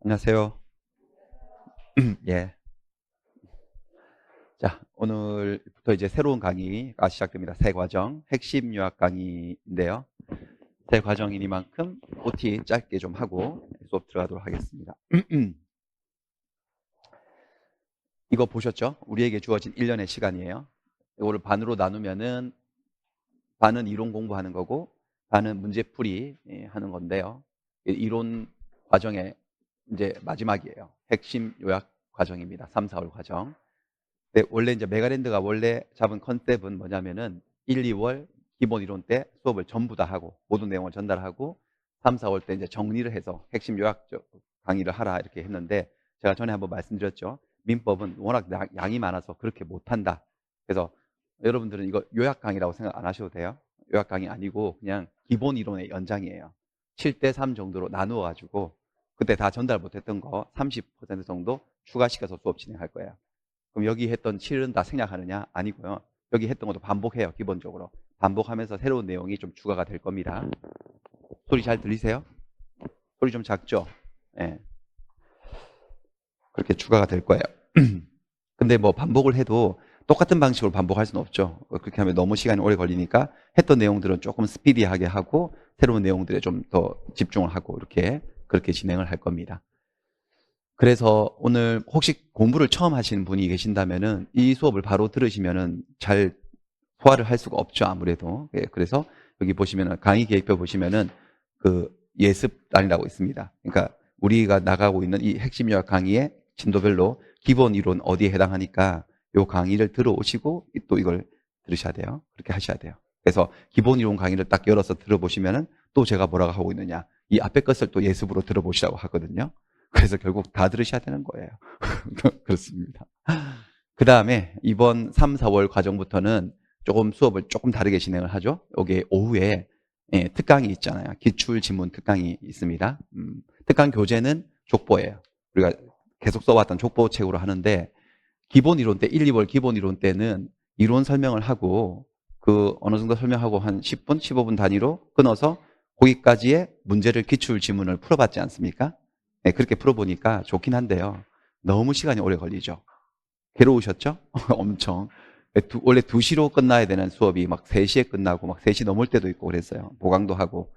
안녕하세요. 예. 자, 오늘부터 이제 새로운 강의가 시작됩니다. 새 과정, 핵심 요약 강의인데요. 새 과정이니만큼 OT 짧게 좀 하고 수업 들어가도록 하겠습니다. 이거 보셨죠? 우리에게 주어진 1년의 시간이에요. 이거를 반으로 나누면은 반은 이론 공부하는 거고 반은 문제풀이 하는 건데요. 이론 과정의 이제 마지막이에요. 핵심 요약 과정입니다. 3, 4월 과정. 네, 원래 이제 메가랜드가 원래 잡은 컨셉은 뭐냐면은 1, 2월 기본 이론 때 수업을 전부 다 하고 모든 내용을 전달하고 3, 4월 때 이제 정리를 해서 핵심 요약적 강의를 하라 이렇게 했는데 제가 전에 한번 말씀드렸죠. 민법은 워낙 양이 많아서 그렇게 못한다. 그래서 여러분들은 이거 요약 강의라고 생각 안 하셔도 돼요. 요약 강의 아니고 그냥 기본 이론의 연장이에요. 7대 3 정도로 나누어 가지고 그때 다 전달 못했던 거 30% 정도 추가시켜서 수업 진행할 거예요. 그럼 여기 했던 7은 다 생략하느냐? 아니고요. 여기 했던 것도 반복해요. 기본적으로. 반복하면서 새로운 내용이 좀 추가가 될 겁니다. 소리 잘 들리세요? 소리 좀 작죠? 예. 그렇게 추가가 될 거예요. 근데 뭐 반복을 해도 똑같은 방식으로 반복할 수는 없죠. 그렇게 하면 너무 시간이 오래 걸리니까 했던 내용들은 조금 스피디하게 하고 새로운 내용들에 좀 더 집중을 하고 이렇게 그렇게 진행을 할 겁니다. 그래서 오늘 혹시 공부를 처음 하시는 분이 계신다면은 이 수업을 바로 들으시면은 잘 소화를 할 수가 없죠, 아무래도. 예, 그래서 여기 보시면은 강의 계획표 보시면은 그 예습단이라고 있습니다. 그러니까 우리가 나가고 있는 이 핵심 요약 강의의 진도별로 기본 이론 어디에 해당하니까 요 강의를 들어오시고 또 이걸 들으셔야 돼요. 그렇게 하셔야 돼요. 그래서 기본 이론 강의를 딱 열어서 들어보시면은 또 제가 뭐라고 하고 있느냐. 이 앞에 것을 또 예습으로 들어보시라고 하거든요. 그래서 결국 다 들으셔야 되는 거예요. 그렇습니다. 그 다음에 이번 3, 4월 과정부터는 조금 수업을 조금 다르게 진행을 하죠. 여기 오후에 특강이 있잖아요. 기출지문 특강이 있습니다. 특강 교재는 족보예요. 우리가 계속 써왔던 족보 책으로 하는데 기본 이론 때 1, 2월 기본 이론 때는 이론 설명을 하고 그 어느 정도 설명하고 한 10분, 15분 단위로 끊어서 거기까지의 문제를 기출 지문을 풀어봤지 않습니까? 네, 그렇게 풀어보니까 좋긴 한데요. 너무 시간이 오래 걸리죠. 괴로우셨죠? 엄청. 원래 2시로 끝나야 되는 수업이 막 3시에 끝나고 막 3시 넘을 때도 있고 그랬어요. 보강도 하고.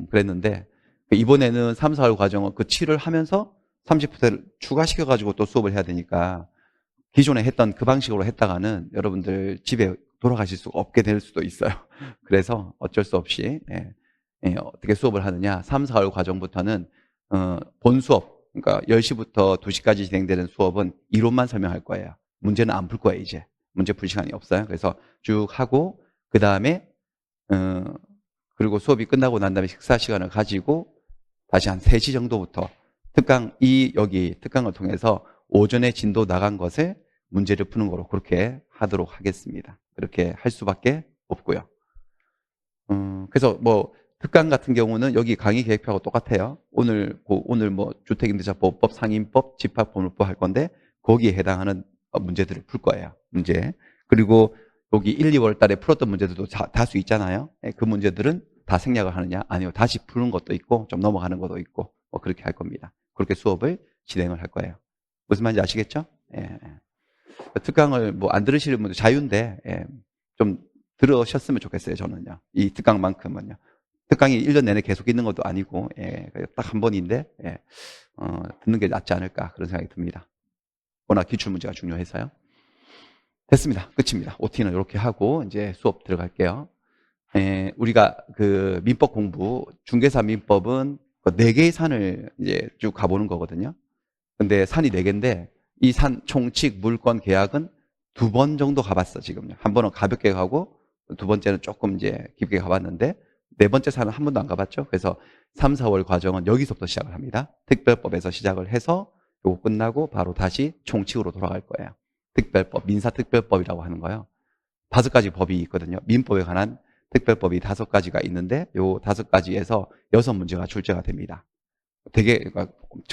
그랬는데 이번에는 3, 4월 과정은 그 7을 하면서 30%를 추가시켜가지고 또 수업을 해야 되니까 기존에 했던 그 방식으로 했다가는 여러분들 집에 돌아가실 수가 없게 될 수도 있어요. 그래서 어쩔 수 없이 어떻게 수업을 하느냐. 3, 4월 과정부터는 본 수업, 그러니까 10시부터 2시까지 진행되는 수업은 이론만 설명할 거예요. 문제는 안 풀 거예요, 이제. 문제 풀 시간이 없어요. 그래서 쭉 하고 그 다음에 그리고 수업이 끝나고 난 다음에 식사 시간을 가지고 다시 한 3시 정도부터 여기 특강을 통해서 오전에 진도 나간 것을 문제를 푸는 거로 그렇게 하도록 하겠습니다. 그렇게 할 수밖에 없고요. 그래서 뭐 특강 같은 경우는 여기 강의 계획표하고 똑같아요. 오늘 뭐 주택임대차보호법, 상인법, 집합법률법 할 건데 거기에 해당하는 문제들을 풀 거예요. 문제. 그리고 여기 1, 2월 달에 풀었던 문제들도 다수 있잖아요. 그 문제들은 다 생략을 하느냐? 아니요. 다시 푸는 것도 있고 좀 넘어가는 것도 있고 뭐 그렇게 할 겁니다. 그렇게 수업을 진행을 할 거예요. 무슨 말인지 아시겠죠? 예. 특강을 뭐 안 들으시는 분들 자유인데 좀 들으셨으면 좋겠어요. 저는요. 이 특강만큼은요. 특강이 1년 내내 계속 있는 것도 아니고 딱 한 번인데 듣는 게 낫지 않을까 그런 생각이 듭니다. 워낙 기출문제가 중요해서요. 됐습니다. 끝입니다. OT는 이렇게 하고 이제 수업 들어갈게요. 우리가 그 민법 공부, 중개사 민법은 4개의 산을 이제 쭉 가보는 거거든요. 근데 산이 4개인데 이 산 총칙 물권 계약은 2번 정도 가봤어 지금요. 한 번은 가볍게 가고 두 번째는 조금 이제 깊게 가봤는데 네 번째 산은 한 번도 안 가봤죠. 그래서 3, 4월 과정은 여기서부터 시작을 합니다. 특별법에서 시작을 해서 요거 끝나고 바로 다시 총칙으로 돌아갈 거예요. 특별법, 민사특별법이라고 하는 거예요. 5가지 법이 있거든요. 민법에 관한 특별법이 5가지가 있는데 요 5가지에서 6문제가 출제가 됩니다. 되게 그러니까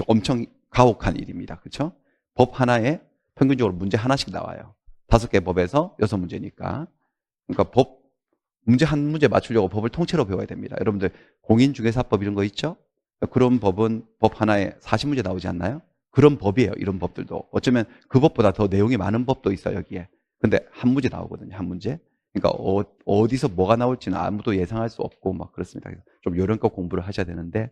엄청 가혹한 일입니다. 그렇죠? 법 하나에 평균적으로 문제 하나씩 나와요. 5개 법에서 6문제니까. 그러니까 문제 한 문제 맞추려고 법을 통째로 배워야 됩니다. 여러분들 공인중개사법 이런 거 있죠? 그런 법은 법 하나에 40문제 나오지 않나요? 그런 법이에요. 이런 법들도. 어쩌면 그 법보다 더 내용이 많은 법도 있어요, 여기에. 근데 한 문제 나오거든요, 한 문제. 그러니까 어디서 뭐가 나올지는 아무도 예상할 수 없고 막 그렇습니다. 좀 요령껏 공부를 하셔야 되는데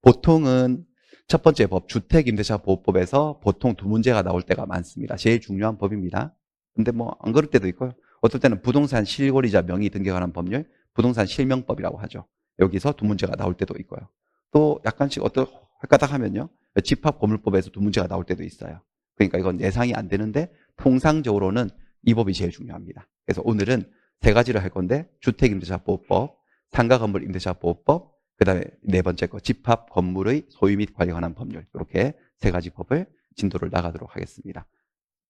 보통은 첫 번째 법, 주택임대차보호법에서 보통 두 문제가 나올 때가 많습니다. 제일 중요한 법입니다. 근데 뭐 안 그럴 때도 있고요. 어떨 때는 부동산 실거래자 명의 등기에 관한 법률, 부동산 실명법이라고 하죠. 여기서 두 문제가 나올 때도 있고요. 또 약간씩 헷가닥 하면요. 집합건물법에서 두 문제가 나올 때도 있어요. 그러니까 이건 예상이 안 되는데 통상적으로는 이 법이 제일 중요합니다. 그래서 오늘은 세 가지를 할 건데 주택임대차보호법, 상가건물임대차보호법, 그 다음에 네 번째 거 집합 건물의 소유 및 관리에 관한 법률, 이렇게 세 가지 법을 진도를 나가도록 하겠습니다.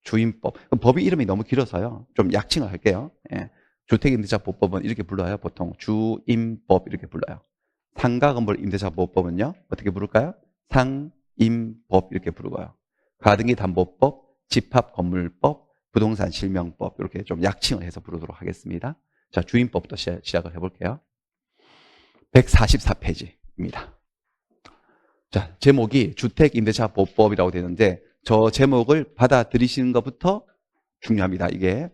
주임법, 법이 이름이 너무 길어서요 좀 약칭을 할게요. 예. 주택임대차보호법은 이렇게 불러요. 보통 주임법 이렇게 불러요. 상가건물임대차보호법은요 어떻게 부를까요? 상임법 이렇게 부르고요. 가등기담보법, 집합건물법, 부동산 실명법, 이렇게 좀 약칭을 해서 부르도록 하겠습니다. 자, 주임법부터 시작을 해볼게요. 144페이지입니다. 자, 제목이 주택임대차보호법이라고 되는데 저 제목을 받아들이시는 것부터 중요합니다. 이게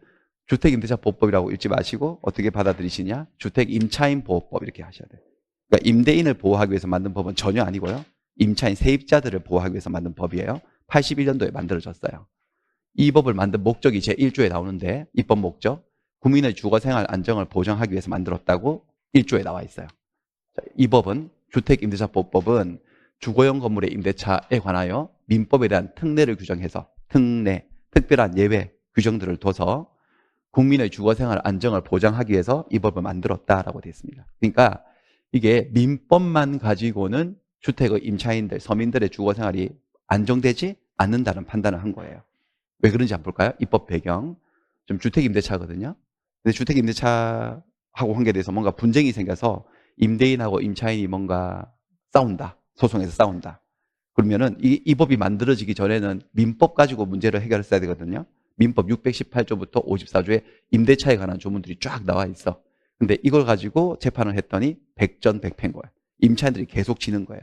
주택임대차보호법이라고 읽지 마시고 어떻게 받아들이시냐? 주택임차인보호법 이렇게 하셔야 돼요. 그러니까 임대인을 보호하기 위해서 만든 법은 전혀 아니고요. 임차인 세입자들을 보호하기 위해서 만든 법이에요. 81년도에 만들어졌어요. 이 법을 만든 목적이 제1조에 나오는데 입법 목적, 국민의 주거생활 안정을 보장하기 위해서 만들었다고 1조에 나와 있어요. 이 법은 주택임대차보호법은 주거용 건물의 임대차에 관하여 민법에 대한 특례를 규정해서 특별한 예외 규정들을 둬서 국민의 주거생활 안정을 보장하기 위해서 이 법을 만들었다라고 되어 있습니다. 그러니까 이게 민법만 가지고는 주택의 임차인들, 서민들의 주거생활이 안정되지 않는다는 판단을 한 거예요. 왜 그런지 한번 볼까요? 입법 배경. 좀 주택임대차거든요. 근데 주택임대차하고 관계돼서 뭔가 분쟁이 생겨서 임대인하고 임차인이 뭔가 싸운다. 소송에서 싸운다. 그러면은 이 법이 만들어지기 전에는 민법 가지고 문제를 해결했어야 되거든요. 민법 618조부터 54조에 임대차에 관한 조문들이 쫙 나와 있어. 근데 이걸 가지고 재판을 했더니 백전백패인 거예요. 임차인들이 계속 지는 거예요.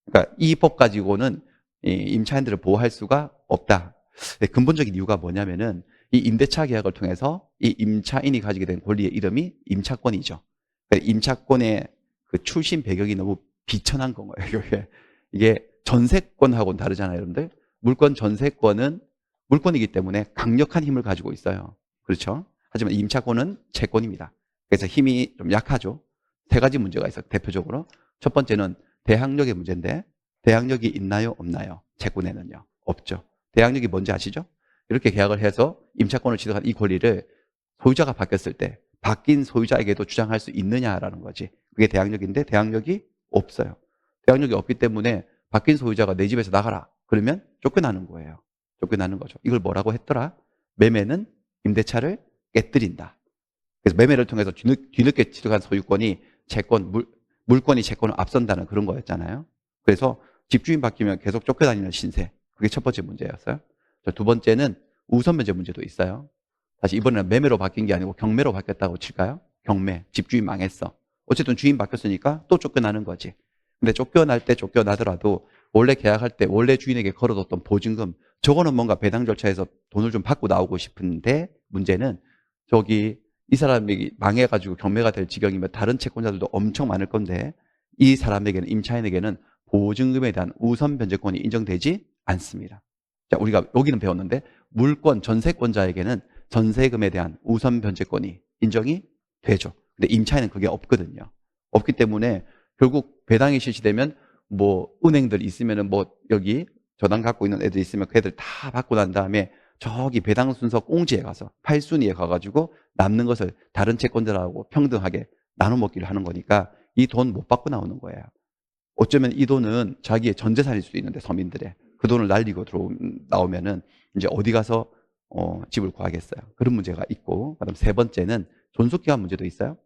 그러니까 이 법 가지고는 임차인들을 보호할 수가 없다. 근본적인 이유가 뭐냐면은 이 임대차 계약을 통해서 이 임차인이 가지게 된 권리의 이름이 임차권이죠. 그러니까 임차권의 그 출신 배경이 너무 비천한 건 거예요. 이게 전세권하고는 다르잖아요, 여러분들. 물권 전세권은 물권이기 때문에 강력한 힘을 가지고 있어요. 그렇죠? 하지만 임차권은 채권입니다. 그래서 힘이 좀 약하죠. 세 가지 문제가 있어요, 대표적으로. 첫 번째는 대항력의 문제인데 대항력이 있나요, 없나요? 채권에는요. 없죠. 대항력이 뭔지 아시죠? 이렇게 계약을 해서 임차권을 취득한 이 권리를 소유자가 바뀌었을 때 바뀐 소유자에게도 주장할 수 있느냐라는 거지. 그게 대항력인데 대항력이 없어요. 대항력이 없기 때문에 바뀐 소유자가 내 집에서 나가라. 그러면 쫓겨나는 거예요. 쫓겨나는 거죠. 이걸 뭐라고 했더라? 매매는 임대차를 깨뜨린다. 그래서 매매를 통해서 뒤늦게 취득한 소유권이 채권, 물권이 채권을 앞선다는 그런 거였잖아요. 그래서 집주인 바뀌면 계속 쫓겨다니는 신세. 그게 첫 번째 문제였어요. 두 번째는 우선 면제 문제도 있어요. 다시 이번에는 매매로 바뀐 게 아니고 경매로 바뀌었다고 칠까요? 경매, 집주인 망했어. 어쨌든 주인 바뀌었으니까 또 쫓겨나는 거지. 근데 쫓겨날 때 쫓겨나더라도 원래 계약할 때 원래 주인에게 걸어뒀던 보증금, 저거는 뭔가 배당 절차에서 돈을 좀 받고 나오고 싶은데 문제는 저기 이 사람이 망해가지고 경매가 될 지경이면 다른 채권자들도 엄청 많을 건데 이 사람에게는, 임차인에게는 보증금에 대한 우선 변제권이 인정되지 않습니다. 자, 우리가 여기는 배웠는데 물권 전세권자에게는 전세금에 대한 우선 변제권이 인정이 되죠. 근데 임차인은 그게 없거든요. 없기 때문에 결국 배당이 실시되면 뭐 은행들 있으면은 뭐 여기 저당 갖고 있는 애들 있으면 그 애들 다 받고 난 다음에 저기 배당 순서 꽁지에 가서 8순위에 가가지고 남는 것을 다른 채권자들하고 평등하게 나눠 먹기를 하는 거니까 이 돈 못 받고 나오는 거예요. 어쩌면 이 돈은 자기의 전 재산일 수도 있는데 서민들의 그 돈을 날리고 나오면은 이제 어디 가서 집을 구하겠어요. 그런 문제가 있고, 그다음 세 번째는 존속기간 문제도 있어요.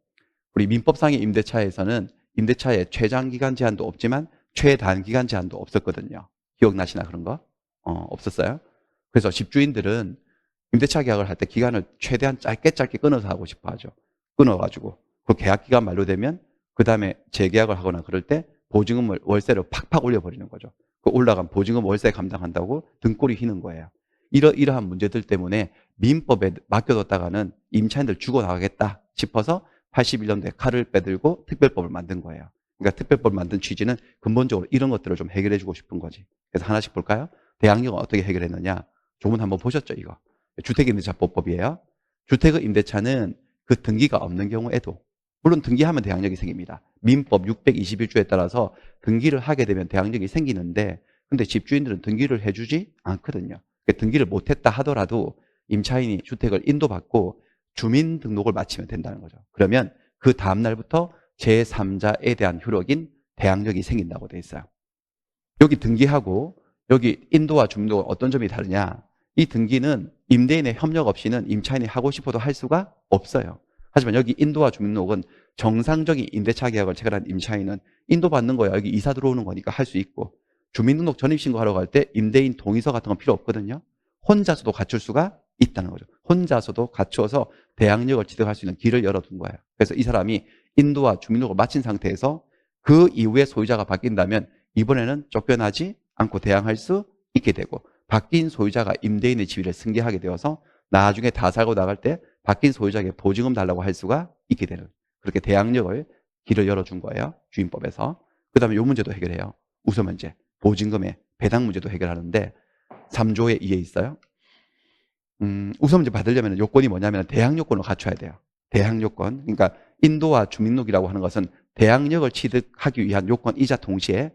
우리 민법상의 임대차에서는 임대차에 최장기간 제한도 없지만 최단기간 제한도 없었거든요. 기억나시나 그런 거? 없었어요. 그래서 집주인들은 임대차 계약을 할 때 기간을 최대한 짧게 끊어서 하고 싶어 하죠. 끊어가지고 그 계약 기간 만료되면 그 다음에 재계약을 하거나 그럴 때 보증금을 월세를 팍팍 올려버리는 거죠. 그 올라간 보증금 월세 감당한다고 등골이 휘는 거예요. 이러한 문제들 때문에 민법에 맡겨뒀다가는 임차인들 죽어나가겠다 싶어서 81년도에 칼을 빼들고 특별법을 만든 거예요. 그러니까 특별법을 만든 취지는 근본적으로 이런 것들을 좀 해결해주고 싶은 거지. 그래서 하나씩 볼까요? 대항력은 어떻게 해결했느냐? 조문 한번 보셨죠, 이거? 주택임대차보법이에요. 주택의 임대차는 그 등기가 없는 경우에도, 물론 등기하면 대항력이 생깁니다. 민법 621조에 따라서 등기를 하게 되면 대항력이 생기는데, 근데 집주인들은 등기를 해주지 않거든요. 등기를 못했다 하더라도 임차인이 주택을 인도받고 주민등록을 마치면 된다는 거죠. 그러면 그 다음날부터 제3자에 대한 효력인 대항력이 생긴다고 돼 있어요. 여기 등기하고 여기 인도와 주민등록 어떤 점이 다르냐? 이 등기는 임대인의 협력 없이는 임차인이 하고 싶어도 할 수가 없어요. 하지만 여기 인도와 주민등록은 정상적인 임대차 계약을 체결한 임차인은 인도받는 거야. 여기 이사 들어오는 거니까 할 수 있고, 주민등록 전입신고하러 갈 때 임대인 동의서 같은 건 필요 없거든요. 혼자서도 갖출 수가 있다는 거죠. 혼자서도 갖추어서 대항력을 취득할 수 있는 길을 열어둔 거예요. 그래서 이 사람이 인도와 주민등록을 마친 상태에서 그 이후에 소유자가 바뀐다면 이번에는 쫓겨나지 않고 대항할 수 있게 되고, 바뀐 소유자가 임대인의 지위를 승계하게 되어서 나중에 다 살고 나갈 때 바뀐 소유자에게 보증금 달라고 할 수가 있게 되는, 그렇게 대항력을 길을 열어준 거예요. 주임법에서. 그 다음에 이 문제도 해결해요. 우선 문제, 보증금의 배당 문제도 해결하는데 3조의 2에 있어요. 우선 문제 받으려면 요건이 뭐냐면 대항요건을 갖춰야 돼요. 대항요건. 그러니까 인도와 주민등록이라고 하는 것은 대항력을 취득하기 위한 요건이자 동시에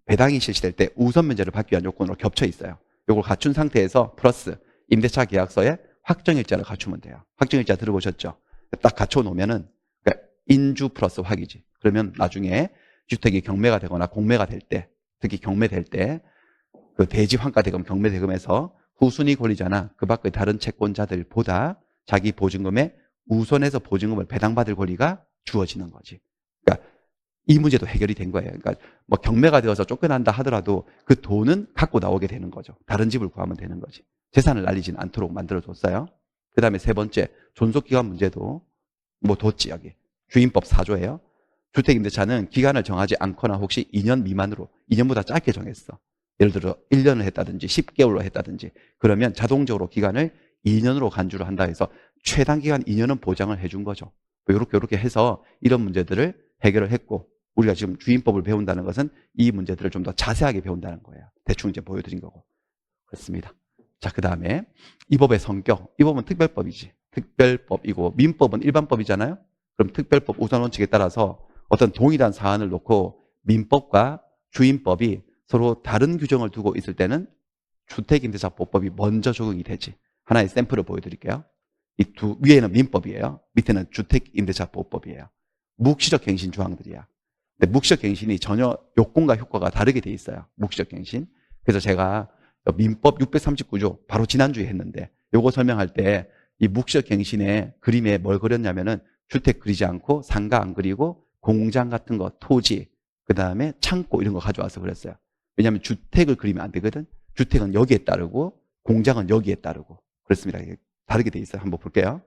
배당이 실시될 때 우선 면제를 받기 위한 요건으로 겹쳐 있어요. 요걸 갖춘 상태에서 플러스 임대차 계약서에 확정일자를 갖추면 돼요. 확정일자 들어보셨죠? 딱 갖춰 놓으면은, 그러니까 인주 플러스 확이지. 그러면 나중에 주택이 경매가 되거나 공매가 될 때, 특히 경매될 때 그 대지 환가대금, 경매대금에서 후순위 권리자나 그 밖의 다른 채권자들보다 자기 보증금에 우선해서 보증금을 배당받을 권리가 주어지는 거지. 그러니까 이 문제도 해결이 된 거예요. 그러니까 뭐 경매가 되어서 쫓겨난다 하더라도 그 돈은 갖고 나오게 되는 거죠. 다른 집을 구하면 되는 거지. 재산을 날리지는 않도록 만들어줬어요. 그 다음에 세 번째, 존속기간 문제도 뭐 뒀지, 여기. 주임법 4조예요. 주택임대차는 기간을 정하지 않거나 혹시 2년 미만으로, 2년보다 짧게 정했어. 예를 들어 1년을 했다든지 10개월로 했다든지, 그러면 자동적으로 기간을 2년으로 간주를 한다 해서 최단 기간 2년은 보장을 해준 거죠. 이렇게 해서 이런 문제들을 해결을 했고, 우리가 지금 주임법을 배운다는 것은 이 문제들을 좀 더 자세하게 배운다는 거예요. 대충 이제 보여드린 거고. 그렇습니다. 자, 그 다음에 이 법의 성격. 이 법은 특별법이지. 특별법이고 민법은 일반법이잖아요. 그럼 특별법 우선 원칙에 따라서 어떤 동일한 사안을 놓고 민법과 주임법이 서로 다른 규정을 두고 있을 때는 주택임대차보법이 먼저 적용이 되지. 하나의 샘플을 보여드릴게요. 이 위에는 민법이에요. 밑에는 주택임대차보법이에요. 묵시적 갱신 조항들이야. 근데 묵시적 갱신이 전혀 요건과 효과가 다르게 돼 있어요. 묵시적 갱신. 그래서 제가 민법 639조 바로 지난주에 했는데, 요거 설명할 때 이 묵시적 갱신의 그림에 뭘 그렸냐면은 주택 그리지 않고 상가 안 그리고 공장 같은 거, 토지, 그 다음에 창고 이런 거 가져와서 그랬어요. 왜냐하면 주택을 그리면 안 되거든. 주택은 여기에 따르고 공장은 여기에 따르고 그렇습니다. 이게 다르게 돼 있어요. 한번 볼게요.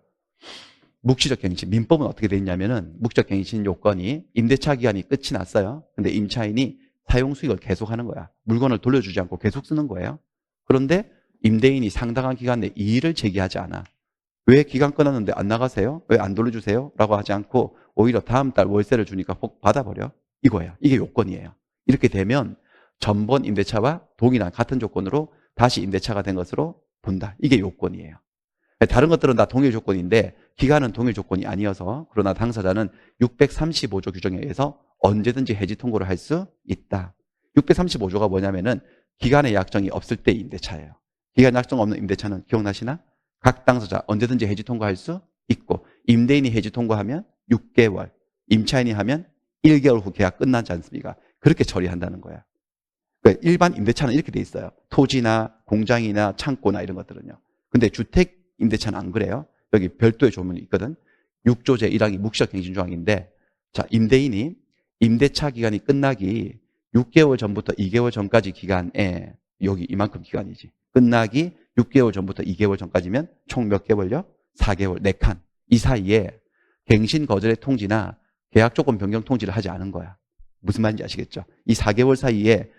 묵시적 갱신, 민법은 어떻게 돼 있냐면은 묵시적 갱신 요건이 임대차 기간이 끝이 났어요. 근데 임차인이 사용 수익을 계속하는 거야. 물건을 돌려주지 않고 계속 쓰는 거예요. 그런데 임대인이 상당한 기간 내에 이의를 제기하지 않아. 왜 기간 끊었는데 안 나가세요? 왜 안 돌려주세요? 라고 하지 않고 오히려 다음 달 월세를 주니까 꼭 받아버려. 이거예요. 이게 요건이에요. 이렇게 되면 전번 임대차와 동일한 같은 조건으로 다시 임대차가 된 것으로 본다. 이게 요건이에요. 다른 것들은 다 동일 조건인데 기간은 동일 조건이 아니어서, 그러나 당사자는 635조 규정에 의해서 언제든지 해지 통고를 할 수 있다. 635조가 뭐냐면은 기간의 약정이 없을 때 임대차예요. 기간 약정 없는 임대차는 기억나시나? 각 당사자 언제든지 해지 통고할 수 있고, 임대인이 해지 통고하면 6개월, 임차인이 하면 1개월 후 계약 끝나지 않습니까? 그렇게 처리한다는 거야. 그러니까 일반 임대차는 이렇게 돼 있어요. 토지나 공장이나 창고나 이런 것들은요. 근데 주택 임대차는 안 그래요. 여기 별도의 조문이 있거든. 6조 제1항이 묵시적 갱신 조항인데, 자, 임대인이 임대차 기간이 끝나기 6개월 전부터 2개월 전까지 기간에, 여기 이만큼 기간이지. 끝나기 6개월 전부터 2개월 전까지면 총 몇 개월요? 4개월, 4칸. 이 사이에 갱신 거절의 통지나 계약 조건 변경 통지를 하지 않은 거야. 무슨 말인지 아시겠죠? 이 4개월 사이에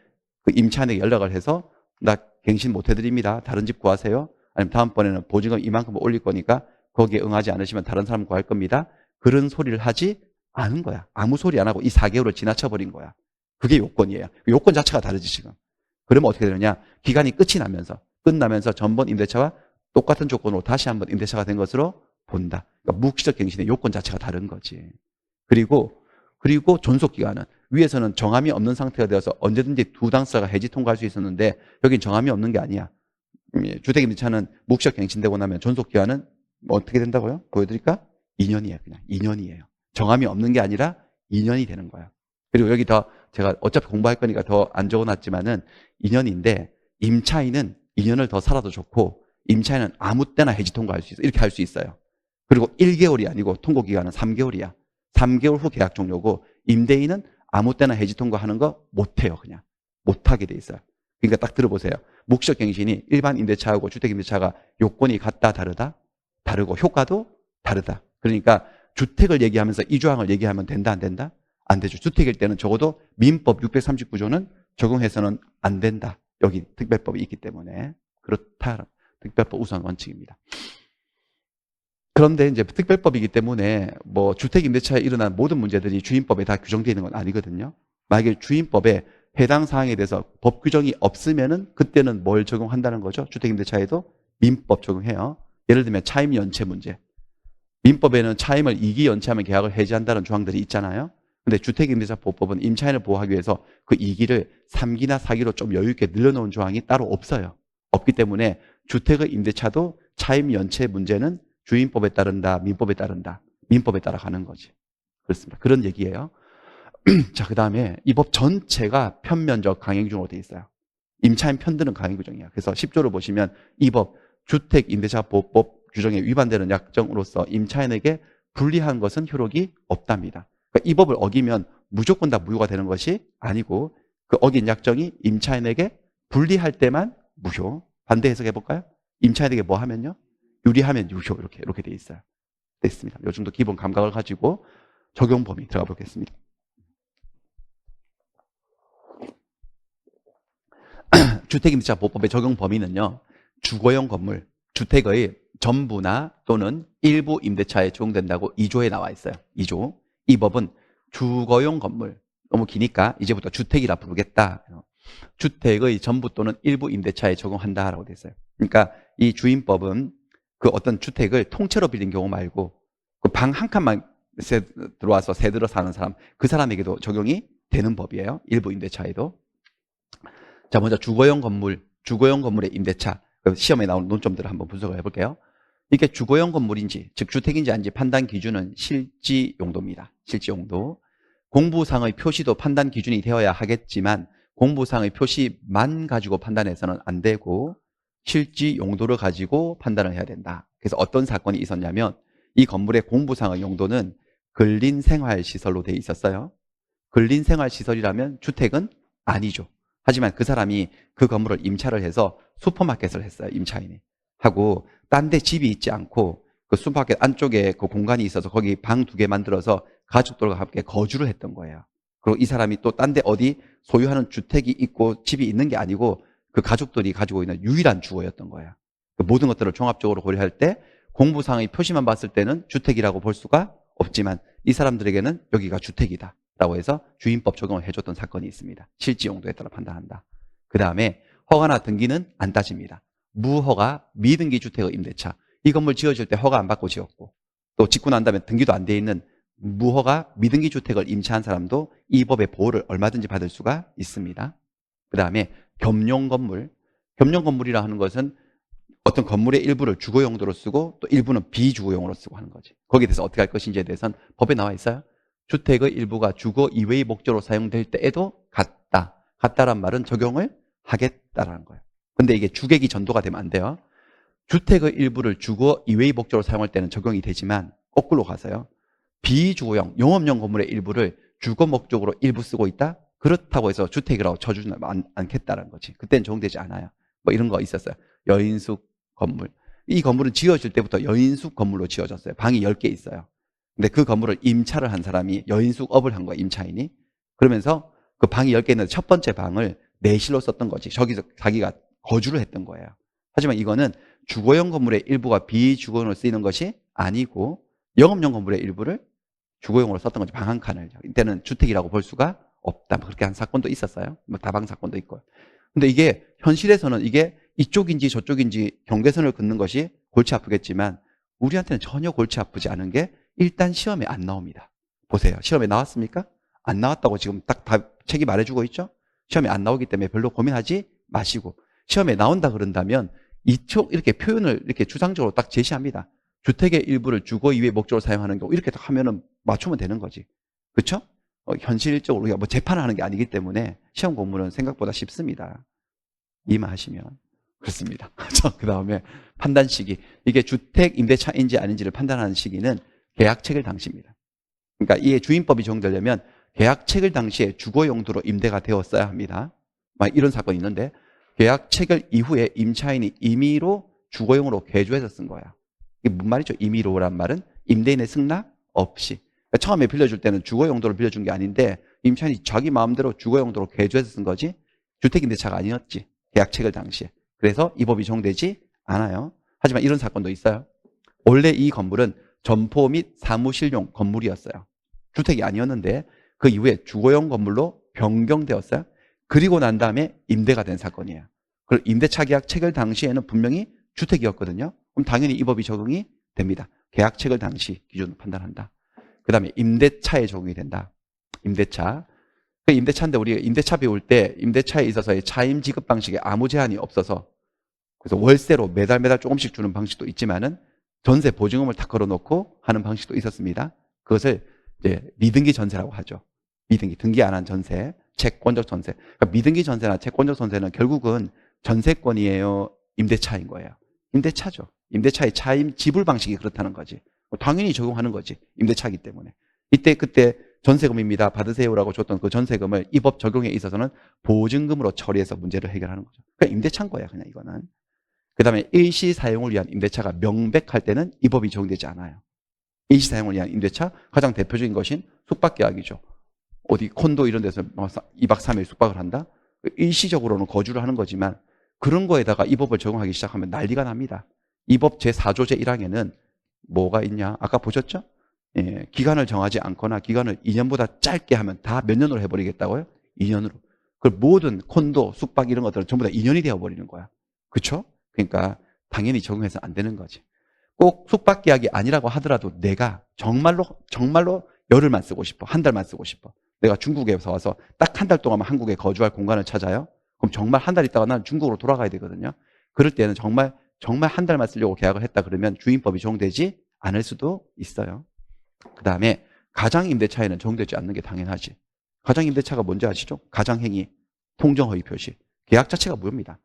그 임차인에게 연락을 해서 나 갱신 못 해드립니다. 다른 집 구하세요. 아니면 다음번에는 보증금 이만큼 올릴 거니까 거기에 응하지 않으시면 다른 사람 구할 겁니다. 그런 소리를 하지 않은 거야. 아무 소리 안 하고 이 4개월을 지나쳐버린 거야. 그게 요건이에요. 요건 자체가 다르지 지금. 그러면 어떻게 되느냐? 기간이 끝나면서 전번 임대차와 똑같은 조건으로 다시 한번 임대차가 된 것으로 본다. 그러니까 묵시적 갱신의 요건 자체가 다른 거지. 그리고 존속기간은 위에서는 정함이 없는 상태가 되어서 언제든지 두 당사자가 해지 통과할 수 있었는데 여긴 정함이 없는 게 아니야. 주택임대차는 묵시적 갱신되고 나면 존속기간은 뭐 어떻게 된다고요? 보여드릴까? 2년이에요. 그냥 2년이에요. 정함이 없는 게 아니라 2년이 되는 거야. 그리고 여기 더 제가 어차피 공부할 거니까 더 안 적어놨지만은 2년인데 임차인은 2년을 더 살아도 좋고 임차인은 아무 때나 해지 통과할 수 있어. 이렇게 할 수 있어요. 그리고 1개월이 아니고 통고기간은 3개월이야. 3개월 후 계약 종료고 임대인은 아무 때나 해지 통과하는 거 못해요. 그냥 못하게 돼 있어요. 그러니까 딱 들어보세요. 묵시적 갱신이 일반 임대차하고 주택임대차가 요건이 같다 다르다? 다르고 효과도 다르다. 그러니까 주택을 얘기하면서 이 조항을 얘기하면 된다 안 된다? 안 되죠. 주택일 때는 적어도 민법 639조는 적용해서는 안 된다. 여기 특별법이 있기 때문에 그렇다. 특별법 우선 원칙입니다. 그런데 이제 특별법이기 때문에 뭐 주택임대차에 일어난 모든 문제들이 주임법에 다 규정되어 있는 건 아니거든요. 만약에 주임법에 해당 사항에 대해서 법 규정이 없으면은 그때는 뭘 적용한다는 거죠? 주택임대차에도 민법 적용해요. 예를 들면 차임 연체 문제. 민법에는 차임을 2기 연체하면 계약을 해지한다는 조항들이 있잖아요. 근데 주택임대차 보호법은 임차인을 보호하기 위해서 그 2기를 3기나 4기로 좀 여유 있게 늘려놓은 조항이 따로 없어요. 없기 때문에 주택의 임대차도 차임 연체 문제는 주임법에 따른다, 민법에 따른다. 민법에 따라 가는 거지. 그렇습니다. 그런 얘기예요. 자, 그 다음에 이 법 전체가 편면적 강행규정으로 되어 있어요. 임차인 편드는 강행규정이야. 그래서 10조를 보시면 이 법 주택임대차보호법 규정에 위반되는 약정으로서 임차인에게 불리한 것은 효력이 없답니다. 그러니까 이 법을 어기면 무조건 다 무효가 되는 것이 아니고 그 어긴 약정이 임차인에게 불리할 때만 무효. 반대 해석해 볼까요? 임차인에게 뭐 하면요? 유리하면 유효. 이렇게 돼 있어요. 됐습니다. 요 정도 기본 감각을 가지고 적용 범위 들어가 보겠습니다. 주택임대차보호법의 적용 범위는요. 주거용 건물, 주택의 전부나 또는 일부 임대차에 적용된다고 2조에 나와 있어요. 2조. 이 법은 주거용 건물, 너무 기니까 이제부터 주택이라 부르겠다. 주택의 전부 또는 일부 임대차에 적용한다라고 되어 있어요. 그러니까 이 주임법은 그 어떤 주택을 통째로 빌린 경우 말고 그 방 한 칸만 들어와서 새 들어 사는 사람, 그 사람에게도 적용이 되는 법이에요. 일부 임대차에도. 자, 먼저 주거용 건물의 임대차. 시험에 나오는 논점들을 한번 분석을 해볼게요. 이게 주거용 건물인지, 즉 주택인지 아닌지 판단 기준은 실지 용도입니다. 실지 용도. 공부상의 표시도 판단 기준이 되어야 하겠지만 공부상의 표시만 가지고 판단해서는 안 되고 실지 용도를 가지고 판단을 해야 된다. 그래서 어떤 사건이 있었냐면 이 건물의 공부상의 용도는 근린생활시설로 되어 있었어요. 근린생활시설이라면 주택은 아니죠. 하지만 그 사람이 그 건물을 임차를 해서 슈퍼마켓을 했어요. 임차인이. 하고 딴 데 집이 있지 않고 그 슈퍼마켓 안쪽에 그 공간이 있어서 거기 방 2개 만들어서 가족들과 함께 거주를 했던 거예요. 그리고 이 사람이 또 딴 데 어디 소유하는 주택이 있고 집이 있는 게 아니고 그 가족들이 가지고 있는 유일한 주거였던 거예요. 그 모든 것들을 종합적으로 고려할 때 공부상의 표시만 봤을 때는 주택이라고 볼 수가 없지만 이 사람들에게는 여기가 주택이다 라고 해서 주임법 적용을 해줬던 사건이 있습니다. 실지 용도에 따라 판단한다. 그 다음에 허가나 등기는 안 따집니다. 무허가 미등기 주택의 임대차. 이 건물 지어질 때 허가 안 받고 지었고 또 짓고 난 다음에 등기도 안 돼 있는 무허가 미등기 주택을 임차한 사람도 이 법의 보호를 얼마든지 받을 수가 있습니다. 그 다음에 겸용 건물. 겸용 건물이라 하는 것은 어떤 건물의 일부를 주거 용도로 쓰고 또 일부는 비주거 용으로 쓰고 하는 거지. 거기에 대해서 어떻게 할 것인지에 대해서는 법에 나와 있어요. 주택의 일부가 주거 이외의 목적으로 사용될 때에도 같다. 같다란 말은 적용을 하겠다라는 거예요. 근데 이게 주객이 전도가 되면 안 돼요. 주택의 일부를 주거 이외의 목적으로 사용할 때는 적용이 되지만 거꾸로 가서요. 비주거용, 용업용 건물의 일부를 주거 목적으로 일부 쓰고 있다? 그렇다고 해서 주택이라고 쳐주지 않겠다는 거지. 그때는 적용되지 않아요. 뭐 이런 거 있었어요. 여인숙 건물. 이 건물은 지어질 때부터 여인숙 건물로 지어졌어요. 방이 10개 있어요. 근데 그 건물을 임차를 한 사람이 여인숙업을 한 거야, 임차인이. 그러면서 그 방이 10개 있는데 첫 번째 방을 내실로 썼던 거지. 저기서 자기가 거주를 했던 거예요. 하지만 이거는 주거용 건물의 일부가 비주거용으로 쓰이는 것이 아니고 영업용 건물의 일부를 주거용으로 썼던 거죠. 방 한 칸을. 이때는 주택이라고 볼 수가 없다. 그렇게 한 사건도 있었어요. 뭐 다방 사건도 있고. 근데 이게 현실에서는 이게 이쪽인지 저쪽인지 경계선을 긋는 것이 골치 아프겠지만 우리한테는 전혀 골치 아프지 않은 게 일단 시험에 안 나옵니다. 보세요. 시험에 나왔습니까? 안 나왔다고 지금 딱 다 책이 말해주고 있죠? 시험에 안 나오기 때문에 별로 고민하지 마시고 시험에 나온다 그런다면 이쪽 이렇게 표현을 이렇게 추상적으로 딱 제시합니다. 주택의 일부를 주거 이외의 목적으로 사용하는 경우 이렇게 딱 하면은 맞추면 되는 거지. 그렇죠? 현실적으로 우리가 뭐 재판을 하는 게 아니기 때문에 시험 공부는 생각보다 쉽습니다. 이해하시면 그렇습니다. 그 다음에 판단 시기. 이게 주택 임대차인지 아닌지를 판단하는 시기는 계약 체결 당시입니다. 그러니까 이게 주임법이 적용되려면 계약 체결 당시에 주거 용도로 임대가 되었어야 합니다. 막 이런 사건이 있는데 계약 체결 이후에 임차인이 임의로 주거용으로 개조해서 쓴 거야. 이게 무슨 말이죠? 임의로란 말은 임대인의 승낙 없이. 그러니까 처음에 빌려줄 때는 주거 용도로 빌려준 게 아닌데 임차인이 자기 마음대로 주거 용도로 개조해서 쓴 거지 주택임대차가 아니었지. 계약 체결 당시에. 그래서 이 법이 적용되지 않아요. 하지만 이런 사건도 있어요. 원래 이 건물은 점포 및 사무실용 건물이었어요. 주택이 아니었는데 그 이후에 주거용 건물로 변경되었어요. 그리고 난 다음에 임대가 된 사건이에요. 그리고 임대차 계약 체결 당시에는 분명히 주택이었거든요. 그럼 당연히 이 법이 적용이 됩니다. 계약 체결 당시 기준으로 판단한다. 그 다음에 임대차에 적용이 된다. 임대차. 그 임대차인데 우리가 임대차 배울 때 임대차에 있어서의 차임 지급 방식에 아무 제한이 없어서 그래서 월세로 매달 조금씩 주는 방식도 있지만은 전세 보증금을 탁 걸어놓고 하는 방식도 있었습니다. 그것을 이제 미등기 전세라고 하죠. 미등기, 등기 안 한 전세, 채권적 전세. 그러니까 미등기 전세나 채권적 전세는 결국은 전세권이에요, 임대차인 거예요. 임대차죠. 임대차의 차임 지불 방식이 그렇다는 거지. 당연히 적용하는 거지. 임대차이기 때문에. 그때 전세금입니다. 받으세요라고 줬던 그 전세금을 이 법 적용에 있어서는 보증금으로 처리해서 문제를 해결하는 거죠. 그러니까 임대차인 거야, 그냥 이거는. 그 다음에 일시 사용을 위한 임대차가 명백할 때는 이 법이 적용되지 않아요. 일시 사용을 위한 임대차, 가장 대표적인 것인 숙박계약이죠. 어디 콘도 이런 데서 2박 3일 숙박을 한다? 일시적으로는 거주를 하는 거지만 그런 거에다가 이 법을 적용하기 시작하면 난리가 납니다. 이 법 제4조 제1항에는 뭐가 있냐? 아까 보셨죠? 예, 기간을 정하지 않거나 기간을 2년보다 짧게 하면 다 몇 년으로 해버리겠다고요? 2년으로. 그 모든 콘도, 숙박 이런 것들은 전부 다 2년이 되어버리는 거야. 그렇죠? 그러니까 당연히 적용해서 안 되는 거지. 꼭 숙박계약이 아니라고 하더라도 내가 정말로 열흘만 쓰고 싶어. 한 달만 쓰고 싶어. 내가 중국에서 와서 딱 한 달 동안만 한국에 거주할 공간을 찾아요. 그럼 정말 한 달 있다가 난 중국으로 돌아가야 되거든요. 그럴 때는 정말 한 달만 쓰려고 계약을 했다 그러면 주임법이 적용되지 않을 수도 있어요. 그 다음에 가장임대차에는 적용되지 않는 게 당연하지. 가장임대차가 뭔지 아시죠? 가장행위, 통정허위 표시. 계약 자체가 무효입니다.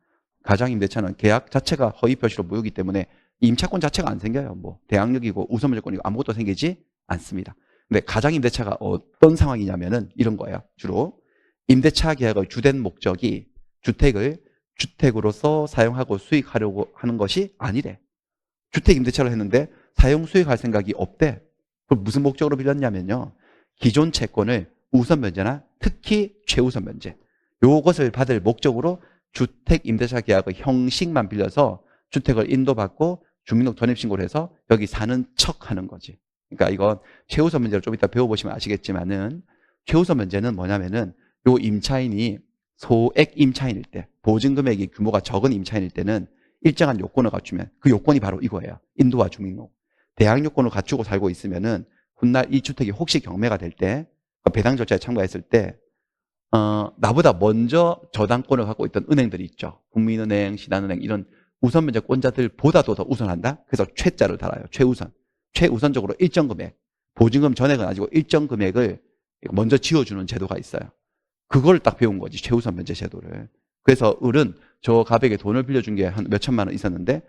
가장임대차는 계약 자체가 허위 표시로 무효이기 때문에 임차권 자체가 안 생겨요. 뭐 대항력이고 우선물권이고 아무것도 생기지 않습니다. 근데 가장임대차가 어떤 상황이냐면은 이런 거예요. 주로 임대차 계약의 주된 목적이 주택을 주택으로서 사용하고 수익하려고 하는 것이 아니래. 주택 임대차를 했는데 사용 수익할 생각이 없대. 그럼 무슨 목적으로 빌렸냐면요. 기존 채권을 우선 면제나 특히 최우선 면제. 요것을 받을 목적으로 주택 임대차 계약의 형식만 빌려서 주택을 인도받고 주민등록 전입신고를 해서 여기 사는 척 하는 거지. 그러니까 이건 최우선 면제를 좀 이따 배워보시면 아시겠지만은 최우선 면제는 뭐냐면은 요 임차인이 소액 임차인일 때 보증금액이 규모가 적은 임차인일 때는 일정한 요건을 갖추면 그 요건이 바로 이거예요. 인도와 주민등록. 대항 요건을 갖추고 살고 있으면은 훗날 이 주택이 혹시 경매가 될 때 배당 절차에 참가했을 때 나보다 먼저 저당권을 갖고 있던 은행들이 있죠. 국민은행, 신한은행 이런 우선면제권자들보다도 더 우선한다. 그래서 최자를 달아요. 최우선. 최우선적으로 일정 금액. 보증금 전액은 아니고 일정 금액을 먼저 지어주는 제도가 있어요. 그걸 딱 배운 거지. 최우선 면제 제도를. 그래서 을은 저 가백에 돈을 빌려준 게 한 몇 천만 원 있었는데